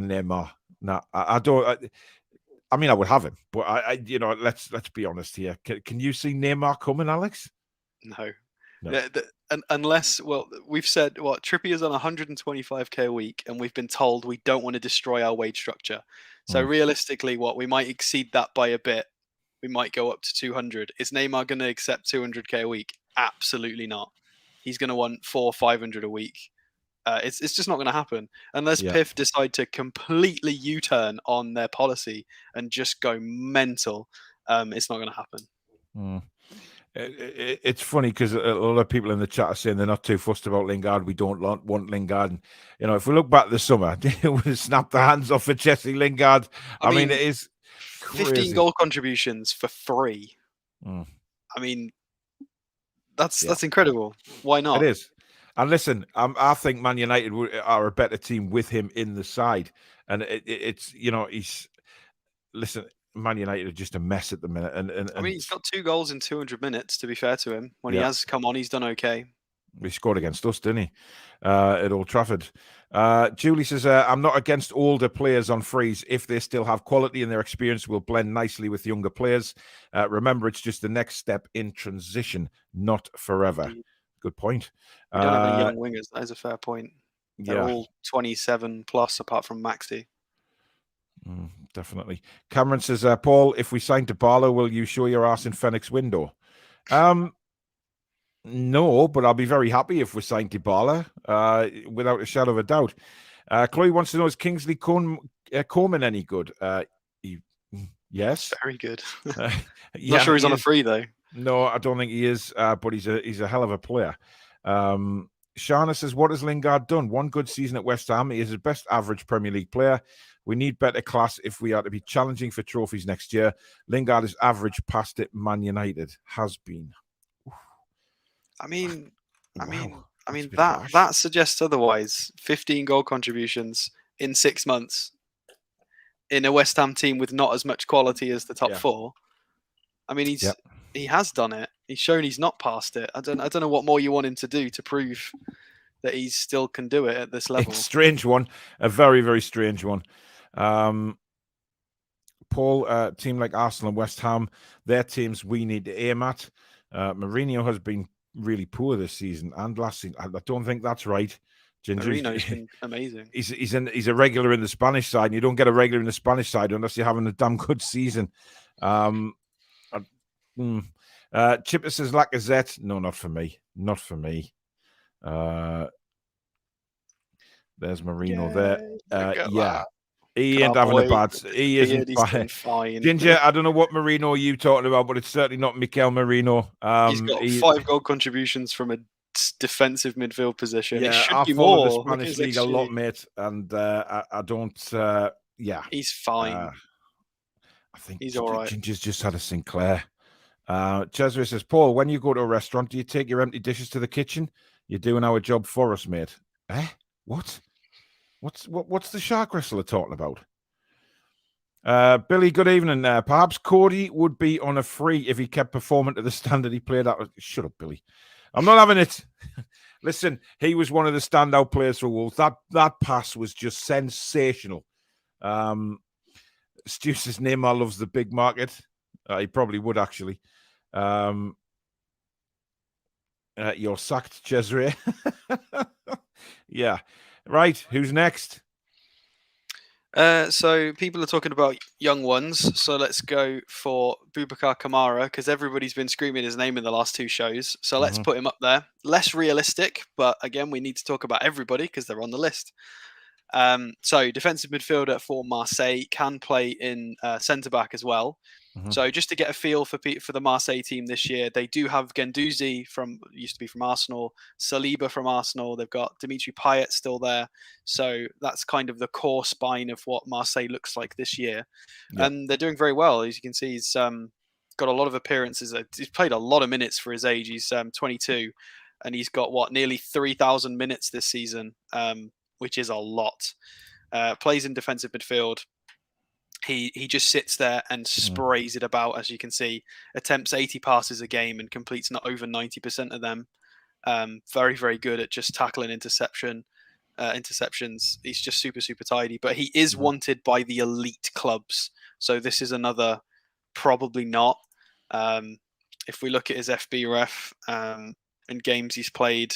[SPEAKER 2] Neymar. No, I don't. I mean, I would have him, but let's be honest here. Can you see Neymar coming, Alex?
[SPEAKER 3] No. Unless, we've said Trippier's on 125k a week, and we've been told we don't want to destroy our wage structure. So realistically, we might exceed that by a bit. We might go up to 200. Is Neymar going to accept 200k a week? Absolutely not. He's going to want 400 or 500 a week. It's just not going to happen unless PIF decide to completely U-turn on their policy and just go mental. It's not going to happen.
[SPEAKER 2] It's funny because a lot of people in the chat are saying they're not too fussed about Lingard. We don't want Lingard. And, if we look back this summer, we snapped the hands off of Jesse Lingard. I mean, it is crazy.
[SPEAKER 3] 15 goal contributions for free. I mean, that's incredible. Why not?
[SPEAKER 2] It is. And listen, I think Man United are a better team with him in the side. And listen, Man United are just a mess at the minute. And
[SPEAKER 3] I mean, he's got 2 goals in 200 minutes, to be fair to him. When he has come on, he's done okay.
[SPEAKER 2] He scored against us, didn't he? At Old Trafford. Julie says, I'm not against older players on frees if they still have quality and their experience will blend nicely with younger players. Remember, it's just the next step in transition, not forever. Good point.
[SPEAKER 3] We don't have any young wingers. That is a fair point. They're all 27 plus, apart from Maxi.
[SPEAKER 2] Definitely. Cameron says, Paul, if we sign Dembele, will you show your ass in Phoenix window? No, but I'll be very happy if we sign Dembele, without a shadow of a doubt. Chloe wants to know, is Kingsley Coman any good? Yes.
[SPEAKER 3] Very good. Not sure he's on a free, though.
[SPEAKER 2] No, I don't think he is, but he's a hell of a player. Shana says, what has Lingard done? One good season at West Ham. He is his best average Premier League player. We need better class if we are to be challenging for trophies next year. Lingard is average past it. Man United has been.
[SPEAKER 3] I mean,
[SPEAKER 2] Wow,
[SPEAKER 3] that suggests otherwise. 15 goal contributions in 6 months in a West Ham team with not as much quality as the top four. I mean, he has done it. He's shown he's not past it. I don't know what more you want him to do to prove that he still can do it at this level.
[SPEAKER 2] It's a strange one, a very, very strange one. Paul, a team like Arsenal and West Ham, they're teams we need to aim at. Mourinho has been really poor this season and last season. I don't think that's right.
[SPEAKER 3] Mourinho's been amazing.
[SPEAKER 2] He's a regular in the Spanish side, and you don't get a regular in the Spanish side unless you're having a damn good season. Chipper says Lacazette. No, not for me. Not for me. There's Mourinho there. He ain't having a bad. He isn't
[SPEAKER 3] fine.
[SPEAKER 2] Ginger, I don't know what Mourinho you talking about, but it's certainly not Mikel Mourinho.
[SPEAKER 3] He's got 5 goal contributions from a defensive midfield position.
[SPEAKER 2] Yeah,
[SPEAKER 3] I
[SPEAKER 2] follow the Spanish league a lot, mate, and I don't.
[SPEAKER 3] He's fine.
[SPEAKER 2] I think
[SPEAKER 3] he's all right.
[SPEAKER 2] Ginger's just had a Sinclair. Cesare says, Paul, when you go to a restaurant, do you take your empty dishes to the kitchen? You're doing our job for us, mate. What? What's the shark wrestler talking about? Billy, good evening. Perhaps Cody would be on a free if he kept performing to the standard he played at. Shut up, Billy. I'm not having it. Listen, he was one of the standout players for Wolves. That pass was just sensational. Stu says Neymar loves the big market. He probably would, actually. You're sacked, Cesare. Yeah. Right. Who's next?
[SPEAKER 3] So people are talking about young ones. So let's go for Boubacar Kamara, because everybody's been screaming his name in the last 2 shows. So let's put him up there. Less realistic, but again, we need to talk about everybody because they're on the list. So defensive midfielder for Marseille, can play in centre-back as well. So just to get a feel for the Marseille team this year, they do have Guendouzi used to be from Arsenal, Saliba from Arsenal. They've got Dimitri Payet still there. So that's kind of the core spine of what Marseille looks like this year. Yeah. And they're doing very well. As you can see, he's got a lot of appearances. He's played a lot of minutes for his age. He's 22, and he's got nearly 3,000 minutes this season, which is a lot. Plays in defensive midfield. He just sits there and sprays it about, as you can see. Attempts 80 passes a game and completes not over 90% of them. Very, very good at just tackling interceptions. He's just super, super tidy. But he is wanted by the elite clubs. So this is another probably not. If we look at his FB ref and games he's played,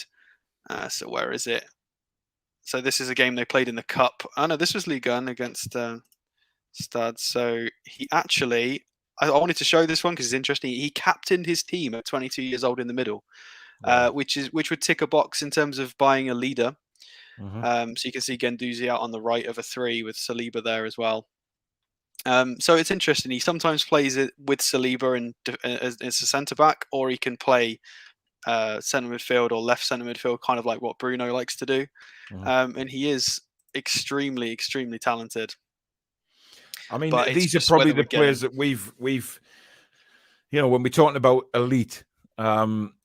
[SPEAKER 3] so where is it? So this is a game they played in the Cup. Oh, no, this was Ligue 1 against Stade. So he actually, I wanted to show this one because it's interesting. He captained his team at 22 years old in the middle, which would tick a box in terms of buying a leader. So you can see Guendouzi out on the right of a 3 with Saliba there as well. So it's interesting. He sometimes plays it with Saliba as a centre back, or he can play centre midfield or left centre midfield, kind of like what Bruno likes to do. And he is extremely, extremely talented.
[SPEAKER 2] I mean, these are probably the players that we've, when we're talking about elite,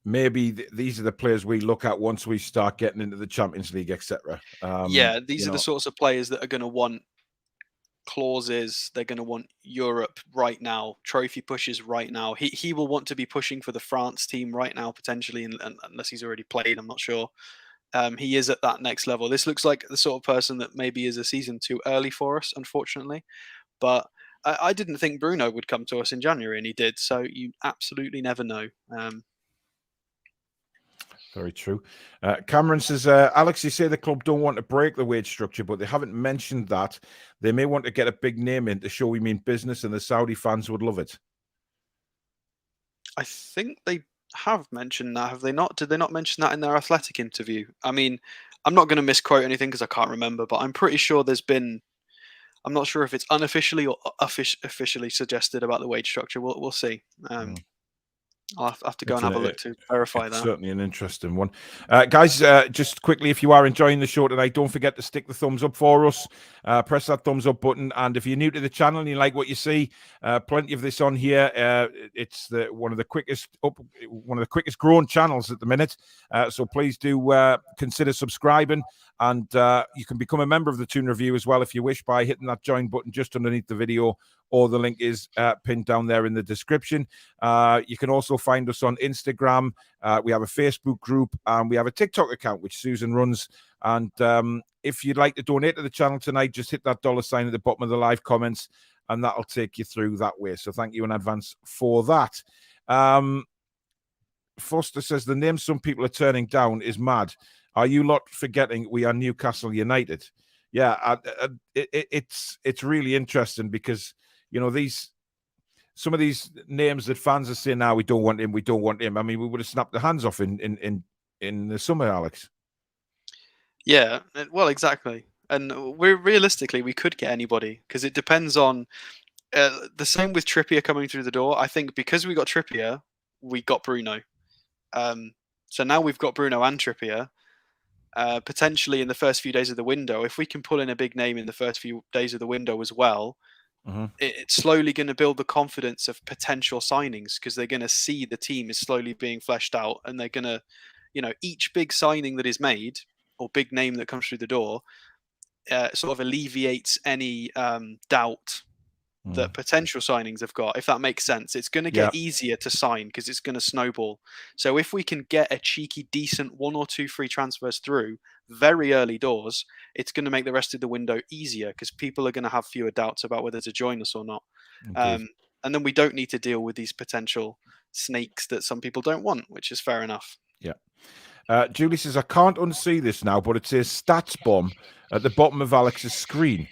[SPEAKER 2] maybe these are the players we look at once we start getting into the Champions League, etc.
[SPEAKER 3] These are the sorts of players that are going to want clauses. They're going to want Europe right now, trophy pushes right now. He will want to be pushing for the France team right now, potentially, unless he's already played. I'm not sure. He is at that next level. This looks like the sort of person that maybe is a season too early for us, unfortunately. But I didn't think Bruno would come to us in January, and he did. So you absolutely never know.
[SPEAKER 2] Very true. Cameron says, Alex, you say the club don't want to break the wage structure, but they haven't mentioned that. They may want to get a big name in to show we mean business, and the Saudi fans would love it.
[SPEAKER 3] I think they have mentioned that, have they not? Did they not mention that in their Athletic interview? I mean, I'm not going to misquote anything because I can't remember, but I'm pretty sure there's been... I'm not sure if it's unofficially or officially suggested about the wage structure. We'll see. I'll have to go and have a look to verify that.
[SPEAKER 2] Certainly an interesting one. Guys, just quickly, if you are enjoying the show tonight, don't forget to stick the thumbs up for us. Press that thumbs up button. And if you're new to the channel and you like what you see, plenty of this on here. It's one of the quickest growing channels at the minute. So please do consider subscribing. And you can become a member of the Toon Review as well if you wish by hitting that join button just underneath the video, or the link is pinned down there in the description. You can also find us on Instagram. We have a Facebook group, and we have a TikTok account, which Susan runs. And if you'd like to donate to the channel tonight, just hit that $sign at the bottom of the live comments, and that'll take you through that way. So thank you in advance for that. Foster says, the name some people are turning down is mad. Are you lot forgetting we are Newcastle United? Yeah, it's really interesting because, you know, some of these names that fans are saying now, we don't want him, we don't want him. I mean, we would have snapped the hands off in the summer, Alex.
[SPEAKER 3] Yeah, well, exactly. And realistically, we could get anybody, because it depends on the same with Trippier coming through the door. I think because we got Trippier, we got Bruno. So now we've got Bruno and Trippier. Potentially in the first few days of the window, if we can pull in a big name in the first few days of the window as well, it's slowly going to build the confidence of potential signings, because they're going to see the team is slowly being fleshed out, and they're going to, you know, each big signing that is made or big name that comes through the door sort of alleviates any doubt that potential signings have got, if that makes sense. It's going to get easier to sign because it's going to snowball. So if we can get a cheeky, decent 1 or 2 free transfers through very early doors, it's going to make the rest of the window easier, because people are going to have fewer doubts about whether to join us or not. And then we don't need to deal with these potential snakes that some people don't want, which is fair enough.
[SPEAKER 2] Yeah. Julie says, I can't unsee this now, but it says stats bomb at the bottom of Alex's screen.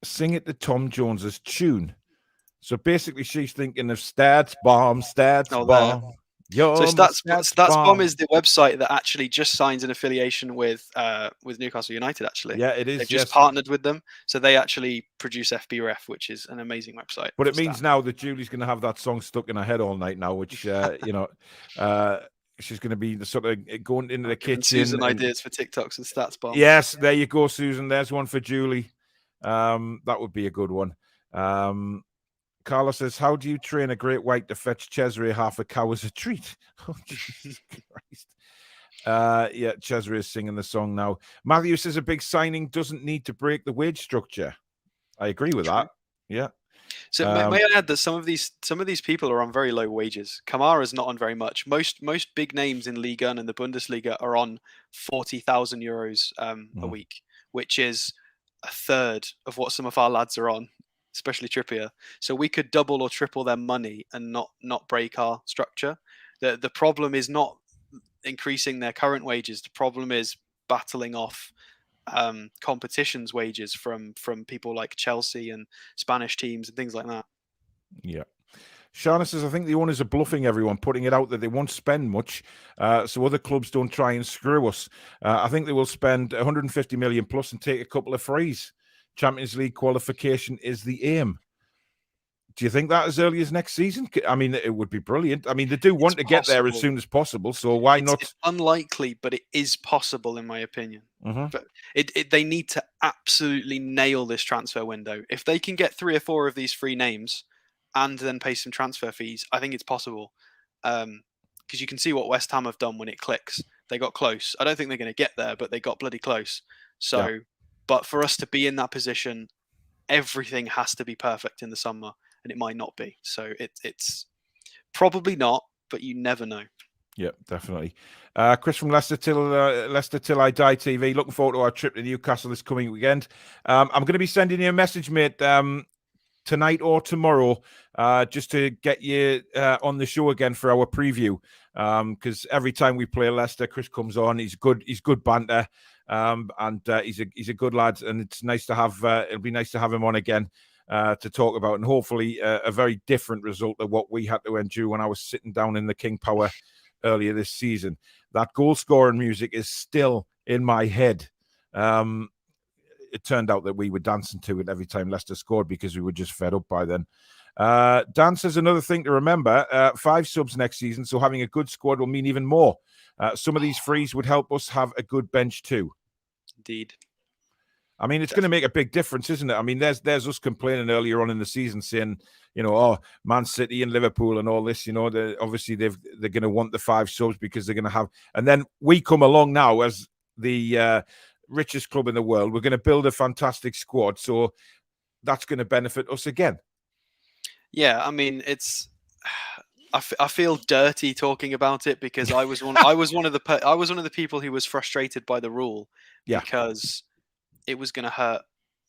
[SPEAKER 2] Sing it to Tom Jones's tune. So basically, she's thinking of stats bomb.
[SPEAKER 3] So Stats Bomb is the website that actually just signs an affiliation with Newcastle United. Actually,
[SPEAKER 2] yeah, it is.
[SPEAKER 3] They've just partnered with them, so they actually produce FBref, which is an amazing website.
[SPEAKER 2] But it means now that Julie's going to have that song stuck in her head all night now, which you know, she's going to be sort of going into the kitchen.
[SPEAKER 3] Susan ideas for TikToks and Stats Bomb.
[SPEAKER 2] Yes, there you go, Susan. There's one for Julie. That would be a good one. Carla says, how do you train a great white to fetch Cesare half a cow as a treat? Oh, Jesus Christ. Yeah, Cesare is singing the song now. Matthew says a big signing doesn't need to break the wage structure. I agree with that. Yeah.
[SPEAKER 3] So may I add that some of these people are on very low wages. Kamara's not on very much. Most big names in Liga 1 and the Bundesliga are on 40,000 euros a week, which is a third of what some of our lads are on, especially Trippier. So we could double or triple their money and not break our structure. The problem is not increasing their current wages. The problem is battling off competition's wages from people like Chelsea and Spanish teams and things like that.
[SPEAKER 2] Yeah. Shana says, I think the owners are bluffing everyone, putting it out that they won't spend much, so other clubs don't try and screw us. I think they will spend 150 million plus and take a couple of frees. Champions League qualification is the aim. Do you think that as early as next season? I mean, it would be brilliant. I mean, they do want to get there as soon as possible, so why not?
[SPEAKER 3] It's unlikely, but it is possible, in my opinion. But they need to absolutely nail this transfer window. If they can get 3 or 4 of these free names and then pay some transfer fees, I think it's possible. Because you can see what West Ham have done when it clicks. They got close. I don't think they're going to get there, but they got bloody close. So, but for us to be in that position, everything has to be perfect in the summer, and it might not be. So it's probably not, but you never know.
[SPEAKER 2] Yeah, definitely. Chris from Leicester Till I Die TV. Looking forward to our trip to Newcastle this coming weekend. I'm going to be sending you a message, mate, tonight or tomorrow, just to get you on the show again for our preview. Because every time we play Leicester, Chris comes on. He's good banter, and he's a good lad. And it's nice to have. It'll be nice to have him on again to talk about, and hopefully a very different result of what we had to endure when I was sitting down in the King Power earlier this season. That goal scoring music is still in my head. It turned out that we were dancing to it every time Leicester scored because we were just fed up by then. Dan says another thing to remember, 5 subs next season, so having a good squad will mean even more. Some of these frees would help us have a good bench too.
[SPEAKER 3] Indeed.
[SPEAKER 2] I mean, it's going to make a big difference, isn't it? I mean, there's us complaining earlier on in the season saying, oh, Man City and Liverpool and all this, obviously they're going to want the 5 subs because they're going to have, and then we come along now as the richest club in the world. We're going to build a fantastic squad, so that's going to benefit us again.
[SPEAKER 3] Yeah, I mean, I feel dirty talking about it because I was one of the people who was frustrated by the rule because it was going to hurt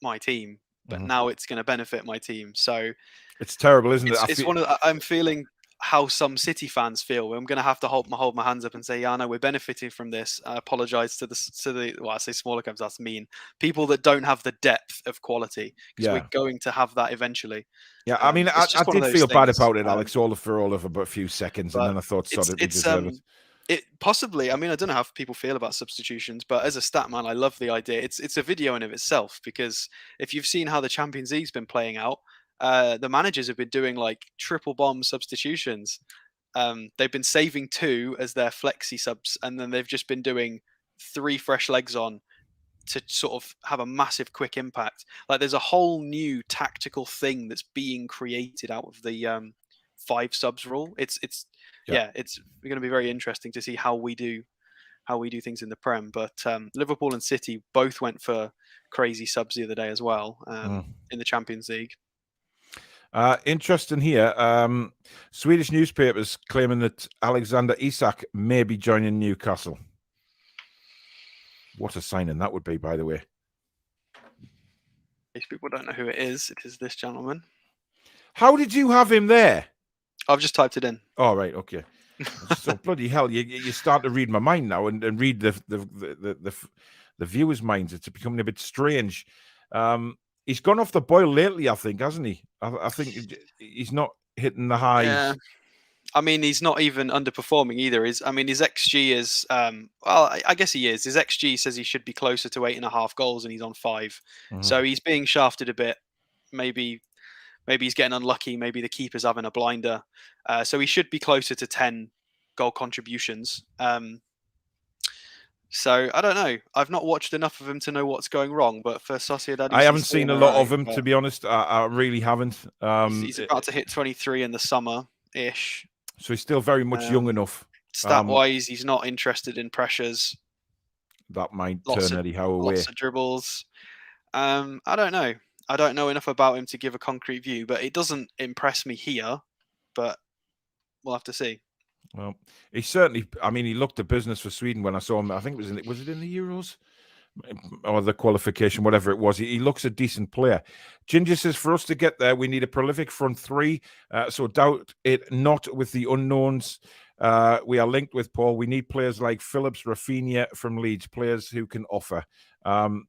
[SPEAKER 3] my team, but now it's going to benefit my team. So
[SPEAKER 2] it's terrible, isn't it?
[SPEAKER 3] I'm feeling how some City fans feel. I'm going to have to hold my hands up and say, yeah, no, we're benefiting from this. I apologize to the well, I say smaller clubs. That's mean. People that don't have the depth of quality, because we're going to have that eventually.
[SPEAKER 2] Yeah, I mean, I did feel bad about it, Alex, all of about a few seconds, and then I thought, we deserve it.
[SPEAKER 3] It possibly, I mean, I don't know how people feel about substitutions, but as a stat man, I love the idea. It's a video in of itself, because if you've seen how the Champions League's been playing out, the managers have been doing like triple bomb substitutions. They've been saving 2 as their flexi subs, and then they've just been doing 3 fresh legs on to sort of have a massive quick impact. Like there's a whole new tactical thing that's being created out of the 5 subs rule. It's going to be very interesting to see how we do things in the Prem. But Liverpool and City both went for crazy subs the other day as well in the Champions League.
[SPEAKER 2] Interesting here. Swedish newspapers claiming that Alexander Isak may be joining Newcastle. What a signing that would be, by the way.
[SPEAKER 3] If people don't know who it is this gentleman.
[SPEAKER 2] How did you have him there?
[SPEAKER 3] I've just typed it in.
[SPEAKER 2] Oh, right, okay. So bloody hell, you start to read my mind now and read the viewers' minds. It's becoming a bit strange. He's gone off the boil lately, I think, hasn't he? I think he's not hitting the highs.
[SPEAKER 3] Yeah. I mean, he's not even underperforming either. His XG is, I guess he is. His XG says he should be closer to 8.5 goals, and he's on 5. So he's being shafted a bit. Maybe he's getting unlucky. Maybe the keeper's having a blinder. So he should be closer to 10 goal contributions. So I don't know. I've not watched enough of him to know what's going wrong. But for Sociedad,
[SPEAKER 2] I haven't seen a lot of him, to be honest. I really haven't.
[SPEAKER 3] He's about to hit 23 in the summer-ish.
[SPEAKER 2] So he's still very much young enough.
[SPEAKER 3] Stat-wise, he's not interested in pressures.
[SPEAKER 2] That might turn Eddie Howe away.
[SPEAKER 3] Lots of dribbles. I don't know. I don't know enough about him to give a concrete view, but it doesn't impress me here. But we'll have to see.
[SPEAKER 2] Well, he certainly, I mean, he looked the business for Sweden when I saw him. I think was it in the Euros? Or the qualification, whatever it was. He looks a decent player. Ginger says, for us to get there, we need a prolific front 3. So doubt it not with the unknowns. We are linked with Paul. We need players like Phillips, Rafinha from Leeds, players who can offer. I mean,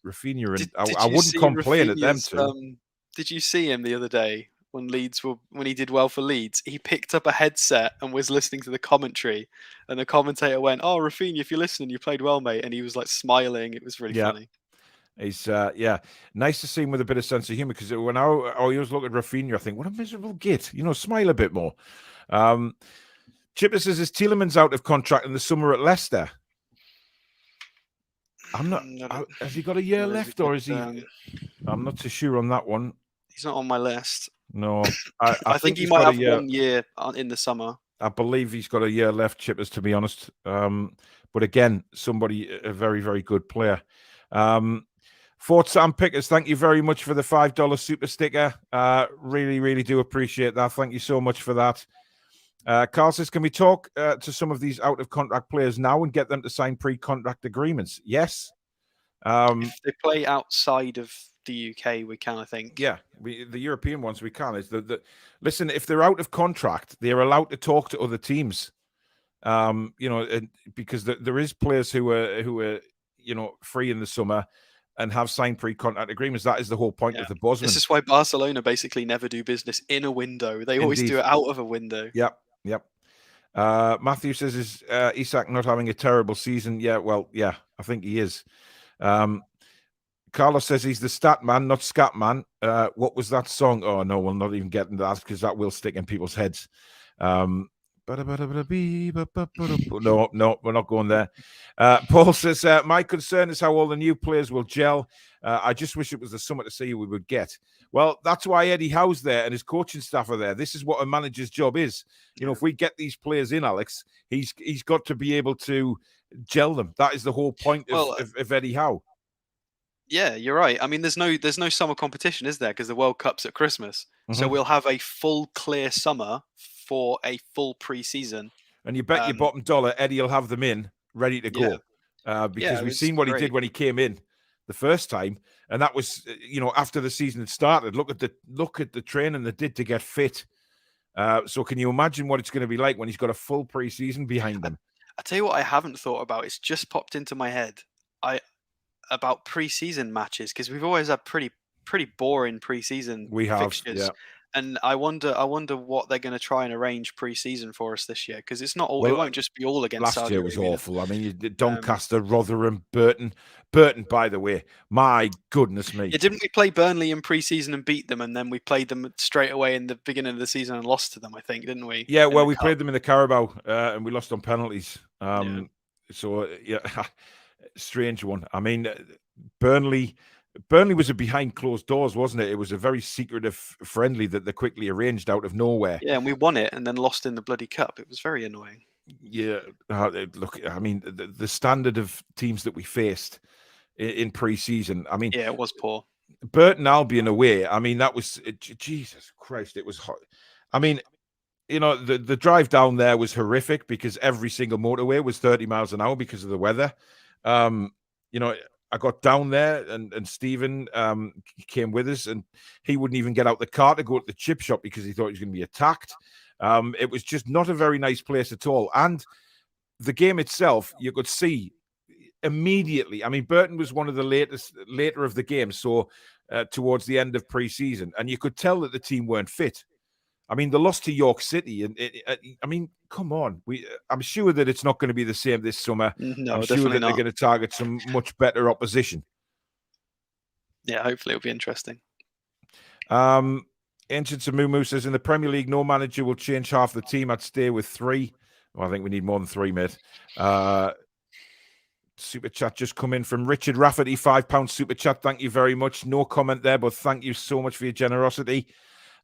[SPEAKER 2] Rafinha, and I wouldn't complain at them too.
[SPEAKER 3] Did you see him the other day when he did well for Leeds? He picked up a headset and was listening to the commentary, and the commentator went, "Oh, Rafinha, if you're listening, you played well, mate." And he was like smiling. It was really funny.
[SPEAKER 2] He's nice to see him with a bit of sense of humor, because when I always look at Rafinha, I think, what a miserable git. Smile a bit more. Chipper says, is Tielemans out of contract in the summer at Leicester? I'm not. Has he got a year left, or is he? I'm not too sure on that one.
[SPEAKER 3] He's not on my list.
[SPEAKER 2] No,
[SPEAKER 3] I think he might have 1 year in the summer.
[SPEAKER 2] I believe he's got a year left, Chippers, to be honest. But again, a very, very good player. Fort Sam Pickers, thank you very much for the $5 super sticker. Really, really do appreciate that. Thank you so much for that. Carl says, can we talk to some of these out-of-contract players now and get them to sign pre-contract agreements? Yes.
[SPEAKER 3] If they play outside of the UK, we can, I think.
[SPEAKER 2] Yeah, the European ones we can. Listen, if they're out of contract, they're allowed to talk to other teams. Because there is players who are free in the summer and have signed pre-contract agreements. That is the whole point of the Bosman.
[SPEAKER 3] This is why Barcelona basically never do business in a window. They always do it out of a window.
[SPEAKER 2] Yep. Matthew says, is Isak not having a terrible season? Yeah, well, yeah, I think he is. Carlos says he's the stat man, not scat man. What was that song? Oh no, we'll not even get into that because that will stick in people's heads. No, we're not going there. Paul says, my concern is how all the new players will gel. I just wish it was the summer to see who we would get. Well, that's why Eddie Howe's there and his coaching staff are there. This is what a manager's job is. You know, if we get these players in, Alex, he's got to be able to gel them. That is the whole point of Eddie Howe.
[SPEAKER 3] Yeah, you're right. I mean, there's no summer competition, is there? Because the World Cup's at Christmas, so we'll have a full clear summer for a full pre-season.
[SPEAKER 2] And you bet your bottom dollar Eddie will have them in ready to go, because we've seen what he did when he came in the first time, and that was after the season had started. Look at the training they did to get fit. So can you imagine what it's going to be like when he's got a full pre-season behind him?
[SPEAKER 3] I tell you what, I haven't thought about. It's just popped into my head. About pre-season matches, because we've always had pretty boring pre-season fixtures.
[SPEAKER 2] Yeah.
[SPEAKER 3] And I wonder what they're going to try and arrange pre-season for us this year, because it's not all. It won't just be all against.
[SPEAKER 2] Last
[SPEAKER 3] Saudi
[SPEAKER 2] year was
[SPEAKER 3] Arabia.
[SPEAKER 2] awful. I mean, you did Doncaster, Rotherham, Burton. Burton, by the way, my goodness me.
[SPEAKER 3] Yeah, didn't we play Burnley in pre-season and beat them, and then we played them straight away in the beginning of the season and lost to them? I think, didn't we?
[SPEAKER 2] Yeah, well, we played them in the Carabao and we lost on penalties. So yeah, strange one. I mean, Burnley was a behind closed doors, wasn't it? It was a very secretive friendly that they quickly arranged out of nowhere.
[SPEAKER 3] Yeah, and we won it and then lost in the bloody cup. It was very annoying.
[SPEAKER 2] Yeah, look, I mean, the standard of teams that we faced in pre-season. I mean,
[SPEAKER 3] yeah, it was poor.
[SPEAKER 2] Burton Albion away. I mean, that was Jesus Christ. It was hot. I mean, the drive down there was horrific because every single motorway was 30 miles an hour because of the weather. I got down there and Stephen came with us, and he wouldn't even get out the car to go to the chip shop because he thought he was going to be attacked. It was just not a very nice place at all. And the game itself, you could see immediately. I mean, Burton was one of the later of the game, so towards the end of pre-season, and you could tell that the team weren't fit. I mean, they lost to York City, and I mean, come on. I'm sure that it's not going to be the same this summer.
[SPEAKER 3] No,
[SPEAKER 2] I'm sure that they're going to target some much better opposition.
[SPEAKER 3] Yeah, hopefully it'll be interesting.
[SPEAKER 2] Ancient Samumu says, in the Premier League, no manager will change half the team. I'd stay with 3. Well, I think we need more than 3, mate. Super chat just come in from Richard Rafferty, £5 super chat. Thank you very much. No comment there, but thank you so much for your generosity.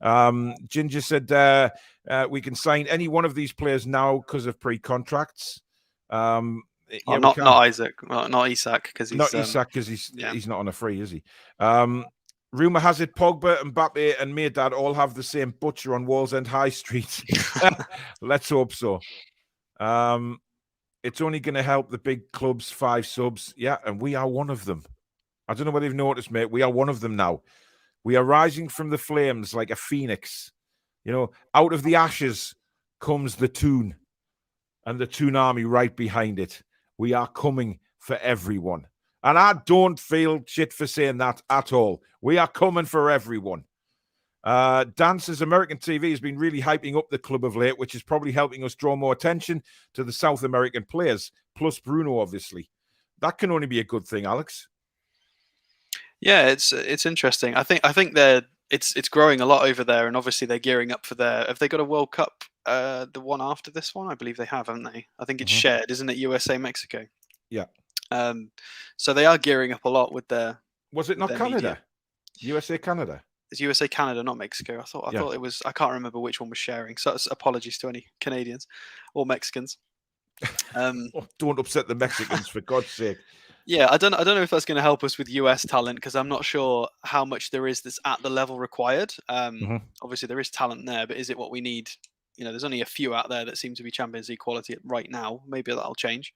[SPEAKER 2] Ginger said we can sign any one of these players now because of pre-contracts.
[SPEAKER 3] Not Isaac, not Isak, because he's
[SPEAKER 2] not Isak because he's not on a free, is he? Rumor has it Pogba, Mbappe, and Maydad all have the same butcher on Wallsend High Street. Let's hope so. It's only going to help the big clubs, 5 subs. Yeah, and we are one of them. I don't know whether you've noticed, mate. We are one of them now. We are rising from the flames like a phoenix. Out of the ashes comes the Toon and the Toon army right behind it. We are coming for everyone. And I don't feel shit for saying that at all. We are coming for everyone. Dan says American TV has been really hyping up the club of late, which is probably helping us draw more attention to the South American players, plus Bruno, obviously. That can only be a good thing, Alex.
[SPEAKER 3] Yeah, it's interesting. I think it's growing a lot over there, and obviously they're gearing up for their. Have they got a World Cup? The one after this one, I believe they have, haven't they? I think it's shared, isn't it? USA, Mexico.
[SPEAKER 2] Yeah.
[SPEAKER 3] So they are gearing up a lot with their.
[SPEAKER 2] Was it not Canada? Media. USA, Canada.
[SPEAKER 3] It's USA, Canada, not Mexico. I thought it was. I can't remember which one was sharing. So apologies to any Canadians or Mexicans.
[SPEAKER 2] Don't upset the Mexicans, for God's sake.
[SPEAKER 3] Yeah, I don't know if that's going to help us with US talent, because I'm not sure how much there is that's at the level required. Obviously, there is talent there, but is it what we need? There's only a few out there that seem to be Champions League quality right now. Maybe that'll change,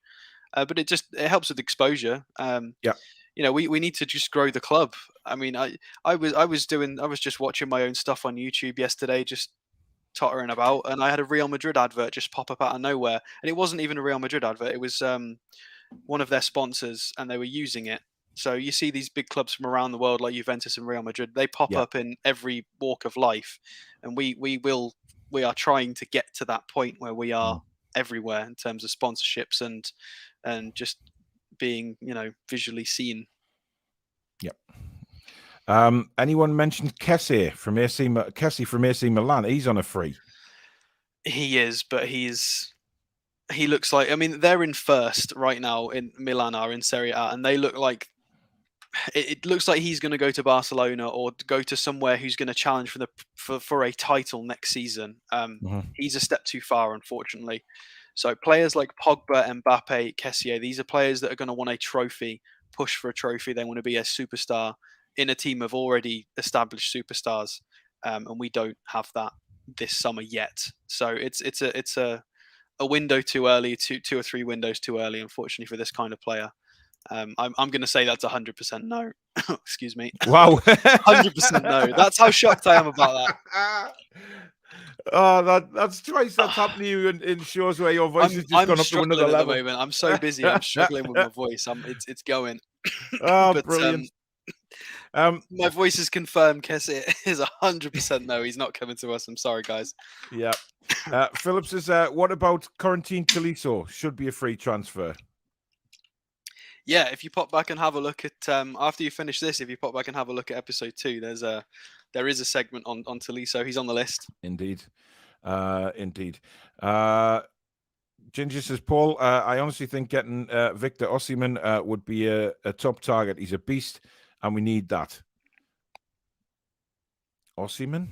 [SPEAKER 3] but it helps with exposure. We need to just grow the club. I mean, I was just watching my own stuff on YouTube yesterday, just tottering about, and I had a Real Madrid advert just pop up out of nowhere, and it wasn't even a Real Madrid advert. It was one of their sponsors, and they were using it. So you see these big clubs from around the world like Juventus and Real Madrid, they pop up in every walk of life, and we are trying to get to that point where we are everywhere in terms of sponsorships and just being visually seen.
[SPEAKER 2] Yep. Anyone mentioned Kessie from AC Milan? He's on a free.
[SPEAKER 3] He is, but he looks like, I mean, they're in first right now in Milan are in Serie A, and they look like it looks like he's going to go to Barcelona or go to somewhere who's going to challenge for a title next season. He's a step too far, unfortunately. So players like Pogba, Mbappe, Kessie, these are players that are going to want a trophy, push for a trophy. They want to be a superstar in a team of already established superstars, and we don't have that this summer yet. So it's a window too early, two or three windows too early, unfortunately, for this kind of player. I'm going to say that's 100% no. Excuse me.
[SPEAKER 2] Wow.
[SPEAKER 3] 100% no. That's how shocked I am about that.
[SPEAKER 2] Oh, that's twice that's happened to you in shows where your voice has just gone up to another level.
[SPEAKER 3] At the moment. I'm so busy. I'm struggling with my voice. It's going.
[SPEAKER 2] Oh, but, brilliant.
[SPEAKER 3] My voice is confirmed. Kessie is 100% no. He's not coming to us. I'm sorry, guys.
[SPEAKER 2] Yeah. Phillips says, what about Quarantine Tolisso? Should be a free transfer.
[SPEAKER 3] Yeah, if you pop back and have a look at after you finish this, if you pop back and have a look at episode 2, there is a segment on Tolisso. He's on the list.
[SPEAKER 2] Indeed. Indeed. Ginger says, Paul, I honestly think getting Victor Osimhen would be a top target. He's a beast, and we need that. Osimhen?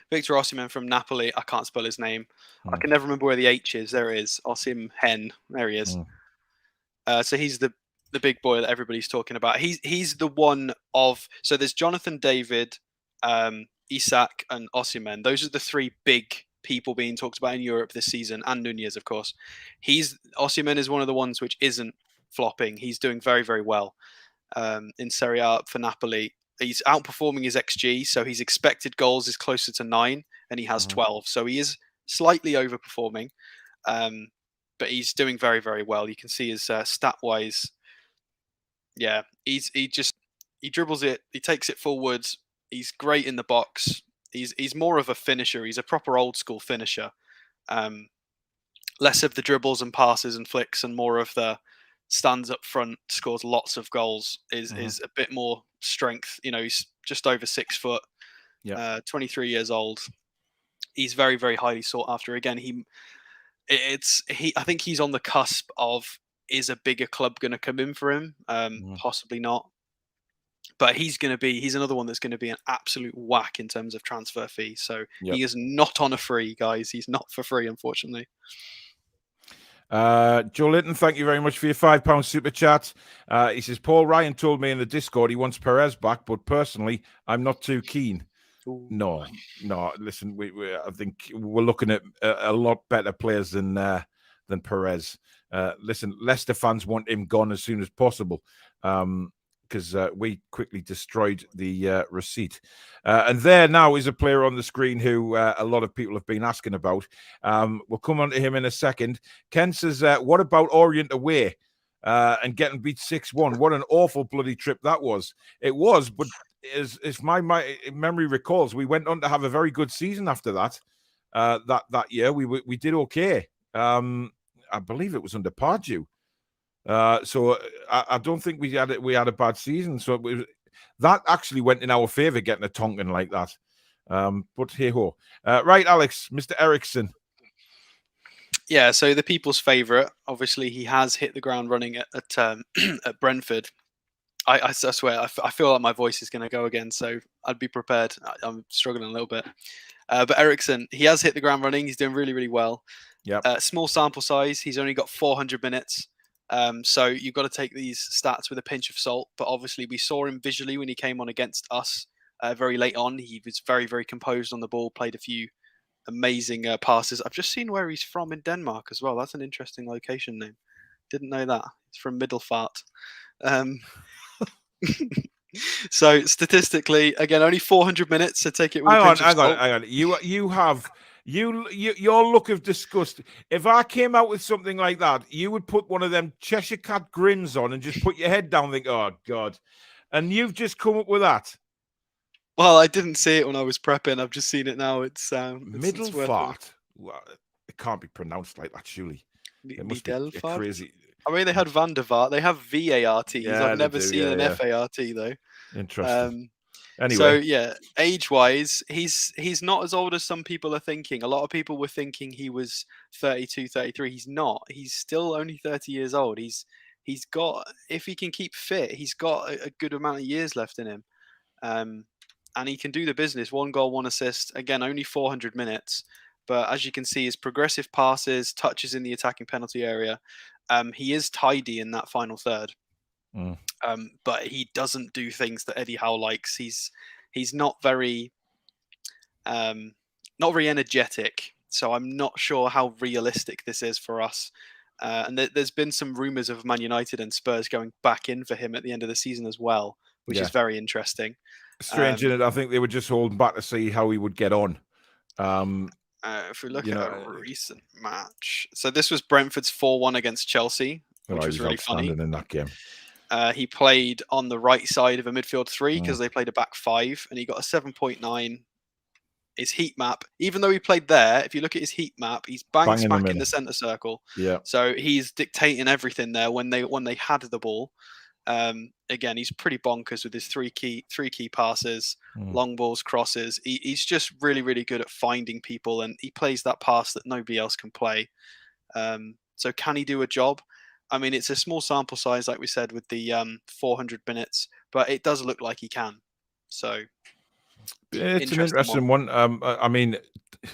[SPEAKER 3] Victor Osimhen from Napoli. I can't spell his name. I can never remember where the H is. There it is. Osimhen. There he is. So he's the big boy that everybody's talking about. He's the one of, so there's Jonathan David, Isak, and Osimhen. Those are the three big people being talked about in Europe this season, and Nunez, of course. Osimhen is one of the ones which isn't flopping. He's doing very, very well in Serie A for Napoli. He's outperforming his XG, so his expected goals is closer to 9, and he has 12. So he is slightly overperforming. But he's doing very, very well. You can see his stat-wise. Yeah, he dribbles it. He takes it forwards. He's great in the box. He's more of a finisher. He's a proper old school finisher. Less of the dribbles and passes and flicks, and more of the stands up front, scores lots of goals. Is a bit more strength. You know, he's just over 6 foot. 23 years old. He's very, very highly sought after. Again, I think he's on the cusp of, is a bigger club going to come in for him? Possibly not. But he's another one that's going to be an absolute whack in terms of transfer fee. So he is not on a free, guys. He's not for free, unfortunately.
[SPEAKER 2] Joe Litton, thank you very much for your £5 super chat. He says, Paul Ryan told me in the Discord he wants Perez back, but personally, I'm not too keen. Ooh. No. Listen, I think we're looking at a lot better players than Perez. Listen, Leicester fans want him gone as soon as possible because we quickly destroyed the receipt. And there now is a player on the screen who a lot of people have been asking about. We'll come on to him in a second. Ken says, what about Orient away and getting beat 6-1? What an awful bloody trip that was. It was, but if my memory recalls, we went on to have a very good season after that. That year, we did okay. I believe it was under Pardew. So I don't think we had a bad season. So that actually went in our favour, getting a Tonkin like that. But hey ho, right, Alex, Mr. Eriksen.
[SPEAKER 3] Yeah, so the people's favourite. Obviously, he has hit the ground running at Brentford. I swear, I feel like my voice is going to go again, so I'd be prepared. I'm struggling a little bit. But Eriksen, he has hit the ground running. He's doing really, really well.
[SPEAKER 2] Yeah.
[SPEAKER 3] Small sample size. He's only got 400 minutes. So you've got to take these stats with a pinch of salt. But obviously, we saw him visually when he came on against us very late on. He was very, very composed on the ball, played a few amazing passes. I've just seen where he's from in Denmark as well. That's an interesting location name. Didn't know that. It's from Middelfart. So statistically, again, only 400 minutes. So take it with a pinch of salt.
[SPEAKER 2] Hang on. Your look of disgust. If I came out with something like that, you would put one of them Cheshire Cat grins on and just put your head down and think, oh, God. And you've just come up with that.
[SPEAKER 3] Well, I didn't see it when I was prepping. I've just seen it now. It's
[SPEAKER 2] Middelfart. Well, it can't be pronounced like that, surely. It must be crazy.
[SPEAKER 3] I mean, they had Van der Vaart. They have VARTs.
[SPEAKER 2] Yeah,
[SPEAKER 3] I've
[SPEAKER 2] they
[SPEAKER 3] never
[SPEAKER 2] do.
[SPEAKER 3] seen
[SPEAKER 2] Yeah,
[SPEAKER 3] an
[SPEAKER 2] yeah.
[SPEAKER 3] FART though.
[SPEAKER 2] Interesting.
[SPEAKER 3] So
[SPEAKER 2] Anyway,
[SPEAKER 3] yeah, age-wise, he's not as old as some people are thinking. A lot of people were thinking he was 32, 33. He's not. He's still only 30 years old. He's got, if he can keep fit, he's got a good amount of years left in him. And he can do the business. 1 goal, 1 assist. Again, only 400 minutes. But as you can see, his progressive passes, touches in the attacking penalty area. He is tidy in that final third. But he doesn't do things that Eddie Howe likes. He's not very energetic. So I'm not sure how realistic this is for us. And there's been some rumours of Man United and Spurs going back in for him at the end of the season as well, which is very interesting.
[SPEAKER 2] Strange, isn't it? I think they were just holding back to see how he would get on.
[SPEAKER 3] If we look at a recent match, so this was Brentford's 4-1 against Chelsea, which was really funny
[SPEAKER 2] in that game.
[SPEAKER 3] He played on the right side of a midfield 3 because they played a back 5, and he got a 7.9. His heat map, even though he played there, if you look at his heat map, he's bang smack in the centre circle.
[SPEAKER 2] Yeah.
[SPEAKER 3] So he's dictating everything there when they had the ball. Again, he's pretty bonkers with his three key passes, long balls, crosses. He's just really, really good at finding people, and he plays that pass that nobody else can play. So can he do a job? I mean, it's a small sample size, like we said, with the 400 minutes, but it does look like he can. So
[SPEAKER 2] it's an interesting one. I mean,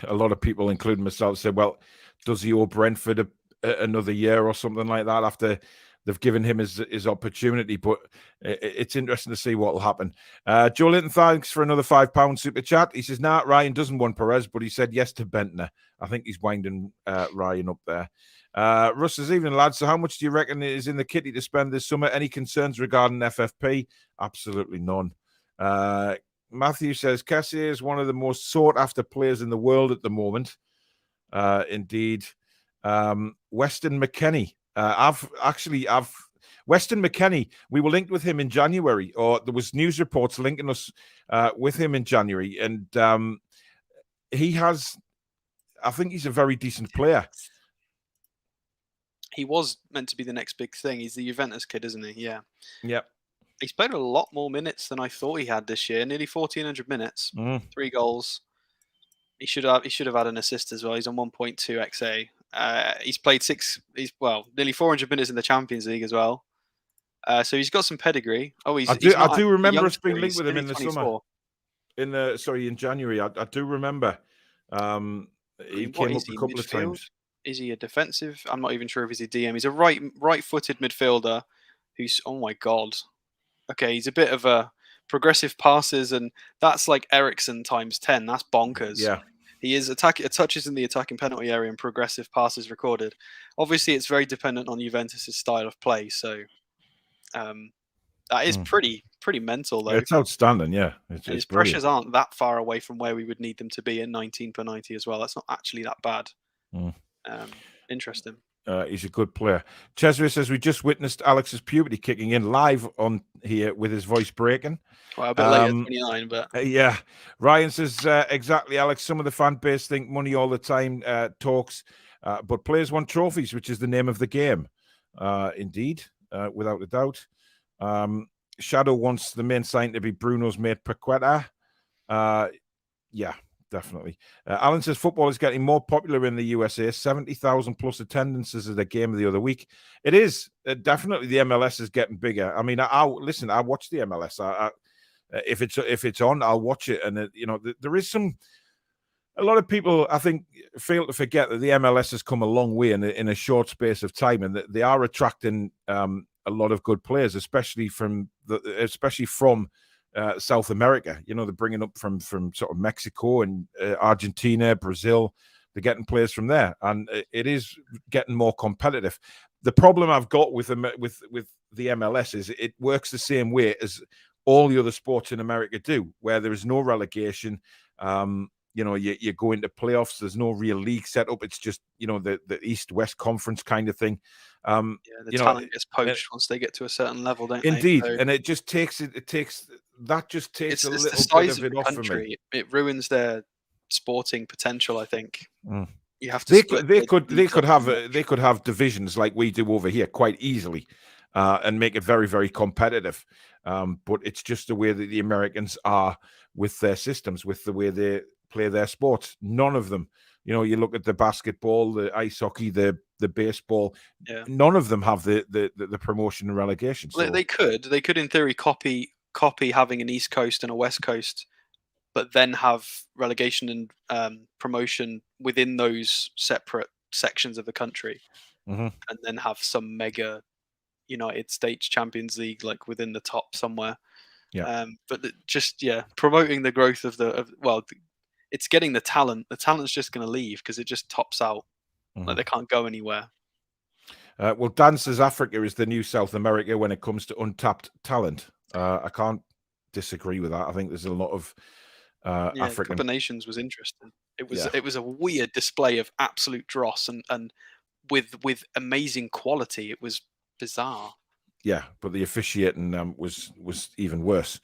[SPEAKER 2] a lot of people, including myself, said, well, does he owe Brentford another year or something like that after they've given him his opportunity? But it's interesting to see what will happen. Joe Linton, thanks for another £5 super chat. He says, nah, Ryan doesn't want Perez, but he said yes to Bentner. I think he's winding Ryan up there. Russ says, evening, lads. So how much do you reckon is in the kitty to spend this summer? Any concerns regarding FFP? Absolutely none. Matthew says, Kessie is one of the most sought-after players in the world at the moment. Indeed. Weston McKinney. Weston McKinney, we were linked with him in January, or there was news reports linking us with him in January, and I think he's a very decent player.
[SPEAKER 3] He was meant to be the next big thing. He's the Juventus kid, isn't he? Yeah.
[SPEAKER 2] Yep.
[SPEAKER 3] He's played a lot more minutes than I thought he had this year. Nearly 1,400 minutes, 3 goals. He should have had an assist as well. He's on 1.2 XA. He's played nearly 400 minutes in the Champions League as well. So he's got some pedigree. Oh, I
[SPEAKER 2] do remember us being linked with him in the 24. summer. In January. I do remember. He came up a couple of times.
[SPEAKER 3] Is he a defensive? I'm not even sure if he's a DM. He's a right-footed midfielder who's, oh my God. Okay, he's a bit of a progressive passes, and that's like Eriksen times 10. That's bonkers.
[SPEAKER 2] Yeah.
[SPEAKER 3] He is touches in the attacking penalty area and progressive passes recorded. Obviously, it's very dependent on Juventus' style of play. So that is pretty mental, though.
[SPEAKER 2] It's outstanding, yeah.
[SPEAKER 3] His pressures aren't that far away from where we would need them to be at 19 per 90 as well. That's not actually that bad. Interesting.
[SPEAKER 2] He's a good player. Cesare says, we just witnessed Alex's puberty kicking in live on here with his voice breaking.
[SPEAKER 3] Well, a bit later, 29, but...
[SPEAKER 2] yeah. Ryan says, exactly, Alex. Some of the fan base think money all the time talks, but players want trophies, which is the name of the game. Indeed, without a doubt. Shadow wants the main sign to be Bruno's mate, Paqueta. Yeah. Definitely. Alan says football is getting more popular in the USA. 70,000 plus attendances at the game of the other week. It is definitely the MLS is getting bigger. I mean, I watch the MLS. If it's on, I'll watch it. And there is a lot of people, I think, fail to forget that the MLS has come a long way in a short space of time, and that they are attracting a lot of good players, especially from South America. They're bringing up from sort of Mexico and Argentina, Brazil. They're getting players from there, and it is getting more competitive. The problem I've got with the MLS is it works the same way as all the other sports in America do, where there is no relegation. You go into playoffs. There's no real league set up. It's just the East-West Conference kind of thing.
[SPEAKER 3] The talent gets poached once they get to a certain level, don't they?
[SPEAKER 2] Indeed, and it just takes a little bit of it off for me.
[SPEAKER 3] It ruins their sporting potential, I think. You have to split.
[SPEAKER 2] They could have divisions like we do over here quite easily, and make it very, very competitive. But it's just the way that the Americans are with their systems, with the way they play their sports. None of them, you look at the basketball, the ice hockey, the baseball.
[SPEAKER 3] Yeah.
[SPEAKER 2] None of them have the promotion and relegation. So
[SPEAKER 3] They could in theory copy having an East Coast and a West Coast, but then have relegation and promotion within those separate sections of the country, and then have some mega United States Champions League like within the top somewhere.
[SPEAKER 2] Yeah.
[SPEAKER 3] But promoting the growth of it's getting the talent. The talent's just going to leave because it just tops out. Like they can't go anywhere.
[SPEAKER 2] Well, Dan says Africa is the new South America when it comes to untapped talent. I can't disagree with that. I think there's a lot of African.
[SPEAKER 3] Cup of Nations was interesting. It was a weird display of absolute dross and with amazing quality. It was bizarre.
[SPEAKER 2] Yeah, but the officiating was even worse.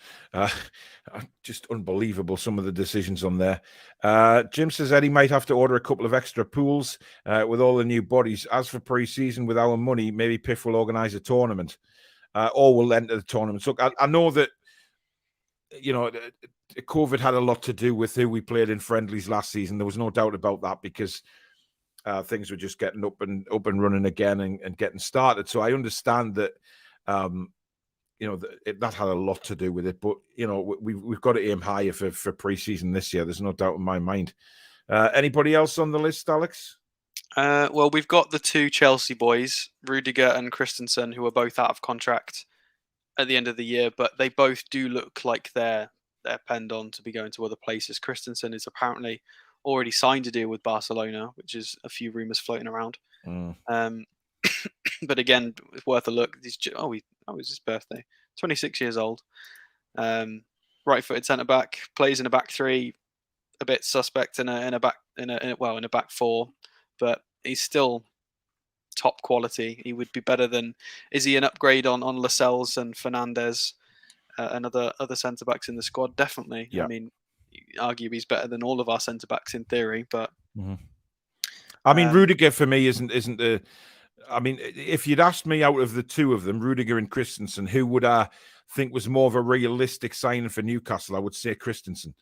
[SPEAKER 2] Just unbelievable, some of the decisions on there. Jim says Eddie might have to order a couple of extra pools with all the new bodies. As for pre-season, with our money, maybe Piff will organise a tournament, or we'll enter the tournament. So I know that COVID had a lot to do with who we played in friendlies last season. There was no doubt about that, because things were just getting up and running again and getting started. So I understand that. That had a lot to do with it, but we've got to aim higher for pre-season this year. There's no doubt in my mind. Anybody else on the list, Alex?
[SPEAKER 3] Well, we've got the two Chelsea boys, Rudiger and Christensen, who are both out of contract at the end of the year, but they both do look like they're penned on to be going to other places. Christensen is apparently already signed a deal with Barcelona, which is a few rumours floating around. But again, it's worth a look. It was his birthday. 26 years old. Right-footed centre back, plays in a back three, a bit suspect in a back four, but he's still top quality. He would be better than. Is he an upgrade on Lascelles and Fernandez and other centre backs in the squad? Definitely.
[SPEAKER 2] Yeah.
[SPEAKER 3] I mean, arguably he's better than all of our centre backs in theory, but.
[SPEAKER 2] I mean, Rudiger for me isn't the. I mean, if you'd asked me out of the two of them, Rudiger and Christensen, who would I think was more of a realistic signing for Newcastle, I would say Christensen,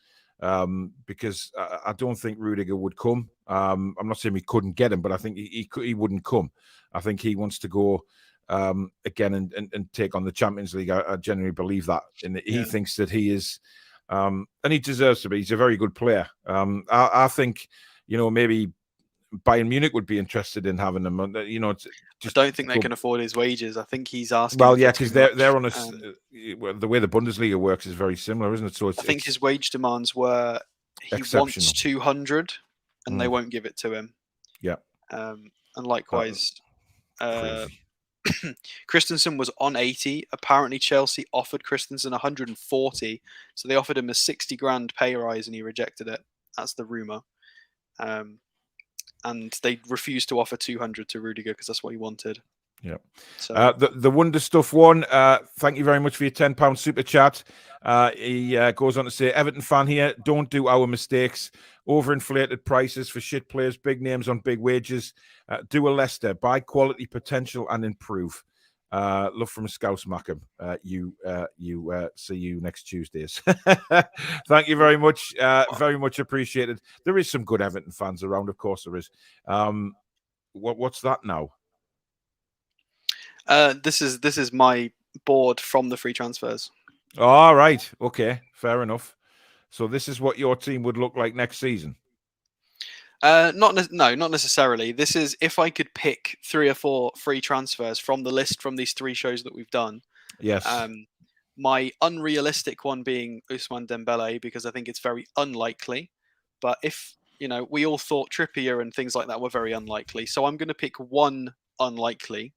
[SPEAKER 2] because I don't think Rudiger would come. I'm not saying we couldn't get him, but I think he wouldn't come. I think he wants to go again and take on the Champions League. I genuinely believe that. And he thinks that he is, and he deserves to be. He's a very good player. I think, maybe Bayern Munich would be interested in having him. I
[SPEAKER 3] don't think they can afford his wages. I think he's asking.
[SPEAKER 2] Well, yeah, because they're on the way the Bundesliga works is very similar, isn't it? So I
[SPEAKER 3] think his wage demands were he wants 200, and they won't give it to him.
[SPEAKER 2] Yeah,
[SPEAKER 3] and likewise, Christensen was on 80. Apparently, Chelsea offered Christensen 140, so they offered him a 60 grand pay rise, and he rejected it. That's the rumor. And they refused to offer 200 to Rudiger because that's what he wanted.
[SPEAKER 2] Yeah.
[SPEAKER 3] So
[SPEAKER 2] the Wonder Stuff one. Thank you very much for your £10 super chat. He goes on to say, Everton fan here, don't do our mistakes. Overinflated prices for shit players, big names on big wages. Do a Leicester, buy quality, potential, and improve. Love from Scouse Mackham. See you next Tuesdays. Thank you very much. Very much appreciated. There is some good Everton fans around, of course there is. What's that now?
[SPEAKER 3] This is my board from the free transfers.
[SPEAKER 2] All right. Okay. Fair enough. So this is what your team would look like next season.
[SPEAKER 3] Not necessarily. This is if I could pick 3 or 4 free transfers from the list from these 3 shows that we've done.
[SPEAKER 2] Yes.
[SPEAKER 3] My unrealistic one being Ousmane Dembele, because I think it's very unlikely. But if we all thought Trippier and things like that were very unlikely, so I'm going to pick one unlikely,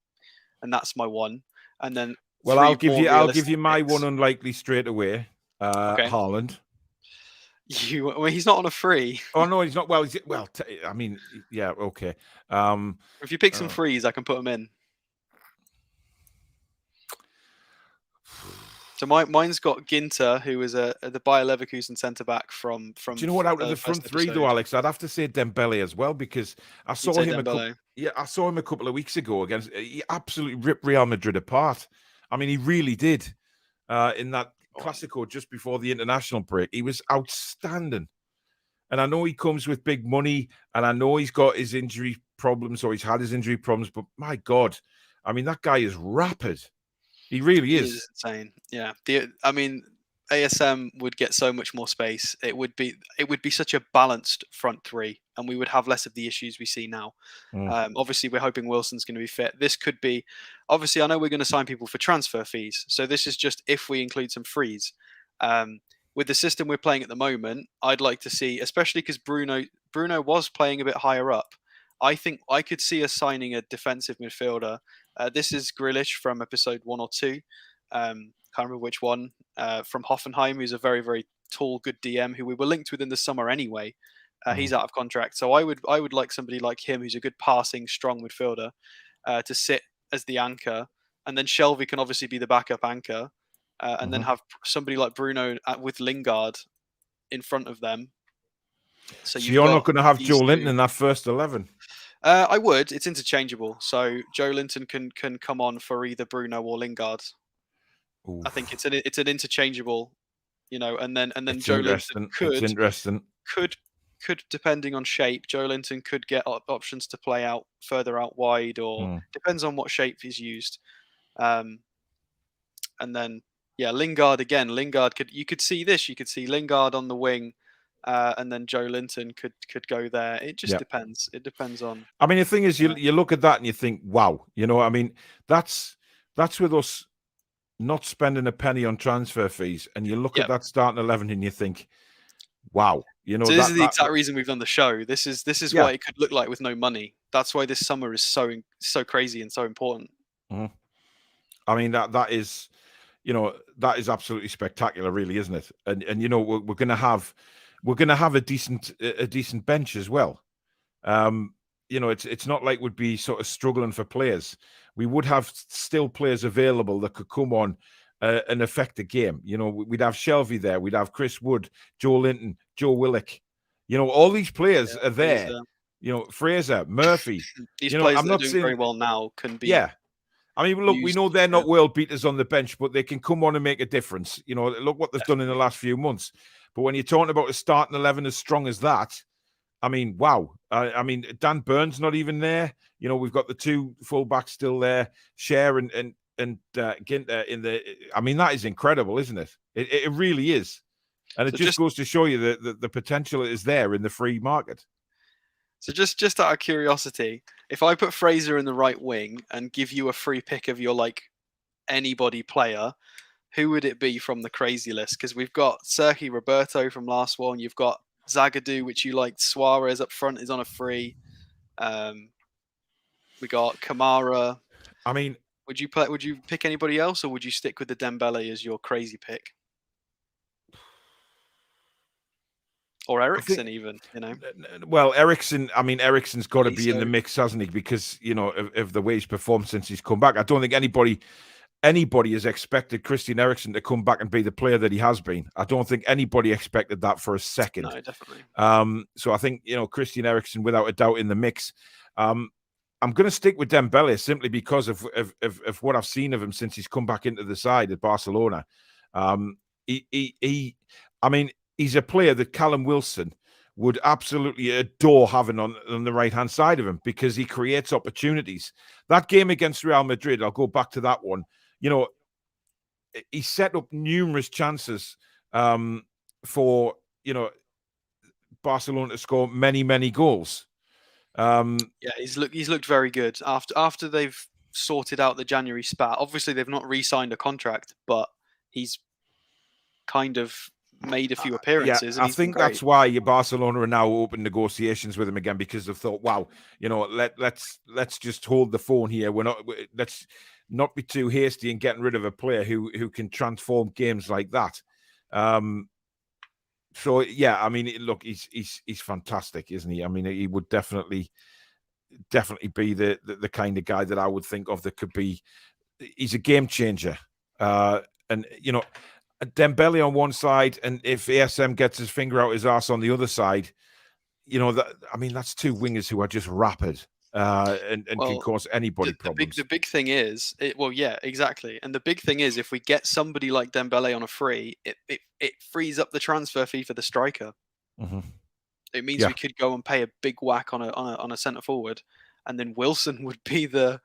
[SPEAKER 3] and that's my one. And then
[SPEAKER 2] I'll give you my one unlikely straight away. Okay. Haaland.
[SPEAKER 3] He's not on a free.
[SPEAKER 2] Oh no, he's not. I mean, yeah, okay.
[SPEAKER 3] If you pick some frees, I can put them in. So mine's got Ginter, who is the Bayer Leverkusen centre back from.
[SPEAKER 2] Do you know what? Out of the
[SPEAKER 3] first
[SPEAKER 2] front three, though,
[SPEAKER 3] episode.
[SPEAKER 2] Alex, I'd have to say Dembele as well, because I
[SPEAKER 3] You'd
[SPEAKER 2] saw
[SPEAKER 3] say
[SPEAKER 2] him
[SPEAKER 3] Dembele.
[SPEAKER 2] I saw him a couple of weeks ago against. He absolutely ripped Real Madrid apart. I mean, he really did. In that Clasico just before the international break, he was outstanding. And I know he comes with big money, and I know he's got his injury problems, or he's had his injury problems. But my God, I mean, that guy is rapid. He really is.
[SPEAKER 3] He is insane. Yeah. I mean, ASM would get so much more space. It would be such a balanced front three, and we would have less of the issues we see now. Obviously, we're hoping Wilson's going to be fit. This could be, obviously, I know we're going to sign people for transfer fees. So this is just if we include some frees. With the system we're playing at the moment, I'd like to see, especially because Bruno was playing a bit higher up. I think I could see us signing a defensive midfielder. This is Grealish from episode 1 or 2. Can't remember which one. From Hoffenheim, who's a very, very tall, good DM who we were linked with in the summer anyway. He's out of contract, so I would like somebody like him, who's a good passing, strong midfielder, to sit as the anchor, and then Shelvey can obviously be the backup anchor, and then have somebody like Bruno with Lingard in front of them. So
[SPEAKER 2] you're not going to have Joe Linton in that first 11.
[SPEAKER 3] I would. It's interchangeable. So Joe Linton can come on for either Bruno or Lingard. Oof. I think it's an interchangeable, and then Joe Linton could depending on shape, Joe Linton could get options to play out further out wide, or depends on what shape he's used. And then Lingard again. You could see Lingard on the wing. And then Joe Linton could go there. It just depends. It depends on.
[SPEAKER 2] I mean, the thing is, you look at that and you think, wow, I mean, that's with us not spending a penny on transfer fees, and you look at that starting 11 and you think, wow,
[SPEAKER 3] So this is the exact reason we've done the show. This is what it could look like with no money. That's why this summer is so crazy and so important.
[SPEAKER 2] Mm-hmm. I mean, that is, that is absolutely spectacular, really, isn't it? And we're going to have. We're going to have a decent bench as well. It's not like we'd be sort of struggling for players. We would have still players available that could come on and affect the game. We'd have Shelvey there. We'd have Chris Wood, Joe Linton, Joe Willock. All these players are there. Fraser, Murphy.
[SPEAKER 3] These players that are doing very well now can be.
[SPEAKER 2] Yeah. I mean, look, we know they're not world beaters on the bench, but they can come on and make a difference. Look what they've done in the last few months. But when you're talking about a starting 11 as strong as that, I mean, wow. I mean, Dan Burns not even there. We've got the two fullbacks still there, Cher and Ginter in the. I mean, that is incredible, isn't it? It really is, and it just goes to show you that the potential is there in the free market.
[SPEAKER 3] So just out of curiosity, if I put Fraser in the right wing and give you a free pick of your anybody player, who would it be from the crazy list? Because we've got Sergi Roberto from last one. You've got Zagadou, which you liked. Suarez up front is on a free. We got Kamara.
[SPEAKER 2] I mean,
[SPEAKER 3] would you pick anybody else, or would you stick with the Dembele as your crazy pick? Or Eriksen, even,
[SPEAKER 2] Well, Eriksen. I mean, Eriksen's got to be in the mix, hasn't he? Because of the way he's performed since he's come back. I don't think anybody has expected Christian Eriksen to come back and be the player that he has been. I don't think anybody expected that for a second.
[SPEAKER 3] No, definitely.
[SPEAKER 2] So I think, Christian Eriksen, without a doubt, in the mix. I'm going to stick with Dembele simply because of what I've seen of him since he's come back into the side at Barcelona. He's a player that Callum Wilson would absolutely adore having on the right-hand side of him, because he creates opportunities. That game against Real Madrid, I'll go back to that one. He set up numerous chances for, Barcelona to score many, many goals.
[SPEAKER 3] He's looked very good after they've sorted out the January spat. Obviously, they've not re-signed a contract, but he's kind of made a few appearances.
[SPEAKER 2] I think that's why Barcelona are now open negotiations with him again, because they've thought, wow, let's just hold the phone here. Let's not be too hasty in getting rid of a player who can transform games like that. So yeah, I mean, look, he's fantastic, isn't he? I mean, he would definitely be the kind of guy that I would think of that could be. He's a game changer. And, Dembele on one side, and if ASM gets his finger out his arse on the other side, that's two wingers who are just rapid and can cause anybody problems.
[SPEAKER 3] The big thing is, yeah, exactly. And the big thing is, if we get somebody like Dembele on a free, it frees up the transfer fee for the striker.
[SPEAKER 2] Mm-hmm.
[SPEAKER 3] It means we could go and pay a big whack on a centre forward, and then Wilson would be the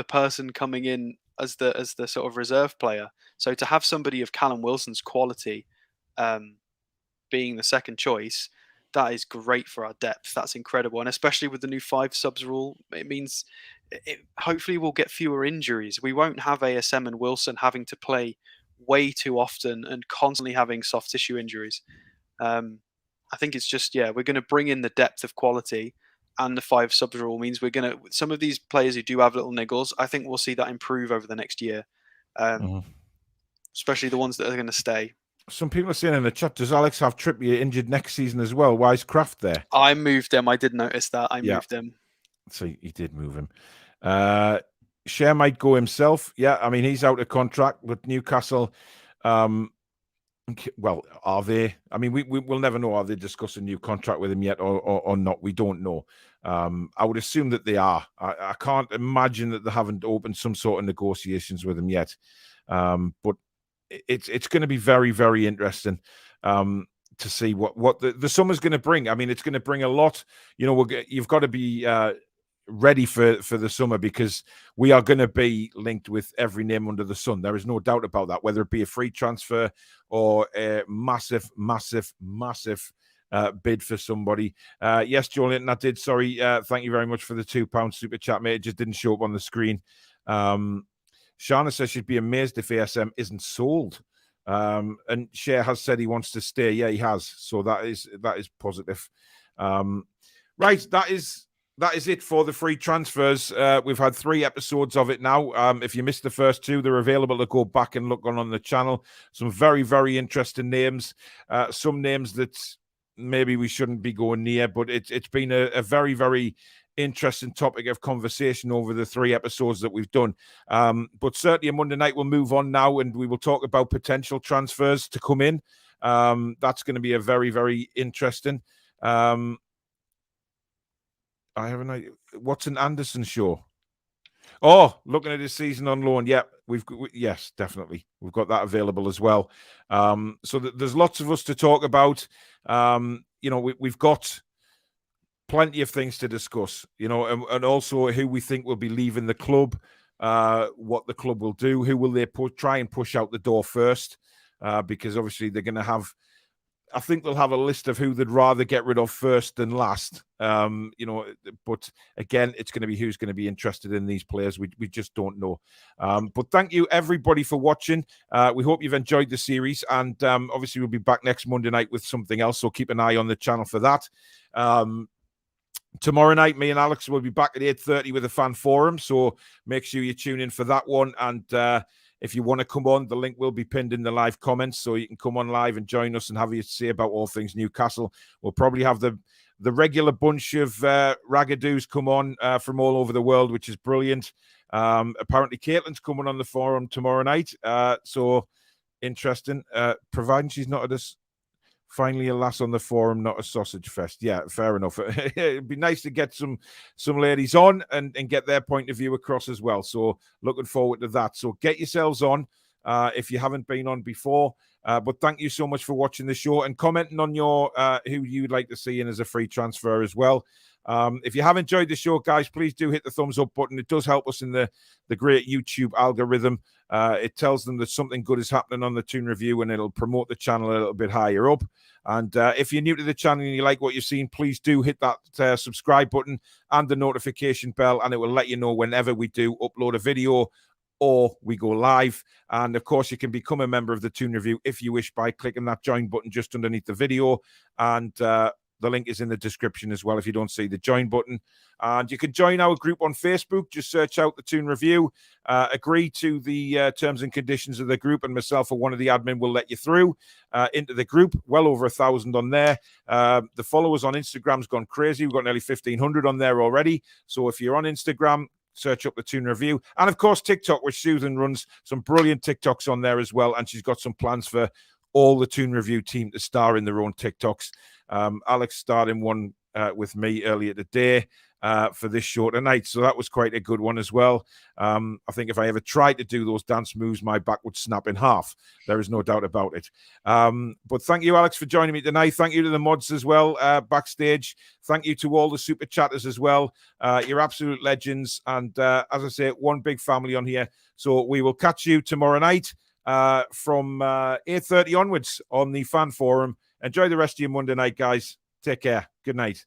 [SPEAKER 3] person coming in as the sort of reserve player. So to have somebody of Callum Wilson's quality being the second choice, that is great for our depth. That's incredible. And especially with the new 5 subs rule, it means hopefully we'll get fewer injuries. We won't have ASM and Wilson having to play way too often and constantly having soft tissue injuries. I think it's just, we're going to bring in the depth of quality, and the 5 subs rule means we're going to, some of these players who do have little niggles, I think we'll see that improve over the next year. Especially the ones that are going to stay.
[SPEAKER 2] Some people are saying in the chat, does Alex have Trippier injured next season as well? Why is Kraft there?
[SPEAKER 3] I moved him. I did notice that. I moved him.
[SPEAKER 2] So he did move him. Cher might go himself. Yeah, I mean, he's out of contract with Newcastle. Well, are they? I mean, we'll never know. Are they discussing a new contract with him yet or not? We don't know. I would assume that they are. I can't imagine that they haven't opened some sort of negotiations with him yet. But it's going to be very, very interesting to see what the summer's going to bring. I mean, it's going to bring a lot. You've got to be ready for the summer, because we are going to be linked with every name under the sun. There is no doubt about that, whether it be a free transfer or a massive bid for somebody. Yes, Julian, that did. Sorry. Thank you very much for the £2 super chat, mate. It just didn't show up on the screen. Shana says she'd be amazed if ASM isn't sold. And Cher has said he wants to stay. Yeah, he has. So that is positive. Right. That is it for the free transfers. We've had 3 episodes of it now. If you missed the first 2, they're available to go back and look on the channel. Some very, very interesting names. Some names that maybe we shouldn't be going near, but it's been a very, very interesting topic of conversation over the 3 episodes that we've done. But certainly on Monday night, we'll move on now and we will talk about potential transfers to come in. That's going to be a very, very interesting. I have an idea. What's an Anderson show? Oh, looking at his season on loan. Yeah, yes, definitely. We've got that available as well. So there's lots of us to talk about. We've got plenty of things to discuss, and also who we think will be leaving the club, what the club will do, who will they try and push out the door first, because obviously they're going to have, I think they'll have a list of who they'd rather get rid of first than last. But again, it's going to be who's going to be interested in these players. We just don't know. But thank you everybody for watching. We hope you've enjoyed the series, and obviously we'll be back next Monday night with something else. So keep an eye on the channel for that. Tomorrow night, me and Alex will be back at 8:30 with a fan forum. So make sure you tune in for that one. And if you want to come on, the link will be pinned in the live comments, so you can come on live and join us and have you to say about all things Newcastle. We'll probably have the regular bunch of ragadoos come on from all over the world, which is brilliant. Apparently, Caitlin's coming on the forum tomorrow night, so interesting. Providing she's not at us. Finally, a lass on the forum, not a sausage fest. Yeah, fair enough. It'd be nice to get some ladies on and get their point of view across as well. So looking forward to that. So get yourselves on if you haven't been on before. But thank you so much for watching the show and commenting on your who you'd like to see in as a free transfer as well. If you have enjoyed the show, guys, please do hit the thumbs up button. It does help us in the great YouTube algorithm. It tells them that something good is happening on the Toon Review, and it'll promote the channel a little bit higher up. And if you're new to the channel and you like what you've seen, please do hit that subscribe button and the notification bell, and it will let you know whenever we do upload a video or we go live. And of course, you can become a member of the Toon Review if you wish by clicking that join button just underneath the video. And the link is in the description as well if you don't see the join button. And you can join our group on Facebook. Just search out the Toon Review. Agree to the terms and conditions of the group, and myself or one of the admin will let you through into the group. Well over 1,000 on there. The followers on Instagram's gone crazy. We've got nearly 1,500 on there already. So if you're on Instagram, search up the Toon Review. And of course, TikTok, which Susan runs some brilliant TikToks on there as well. And she's got some plans for all the Toon Review team to star in their own TikToks. Alex starred in one with me earlier today for this show tonight. So that was quite a good one as well. I think if I ever tried to do those dance moves, my back would snap in half. There is no doubt about it. But thank you, Alex, for joining me tonight. Thank you to the mods as well, backstage. Thank you to all the super chatters as well. You're absolute legends. And as I say, one big family on here. So we will catch you tomorrow night from 8:30 onwards on the fan forum. Enjoy the rest of your Monday night, guys. Take care. Good night.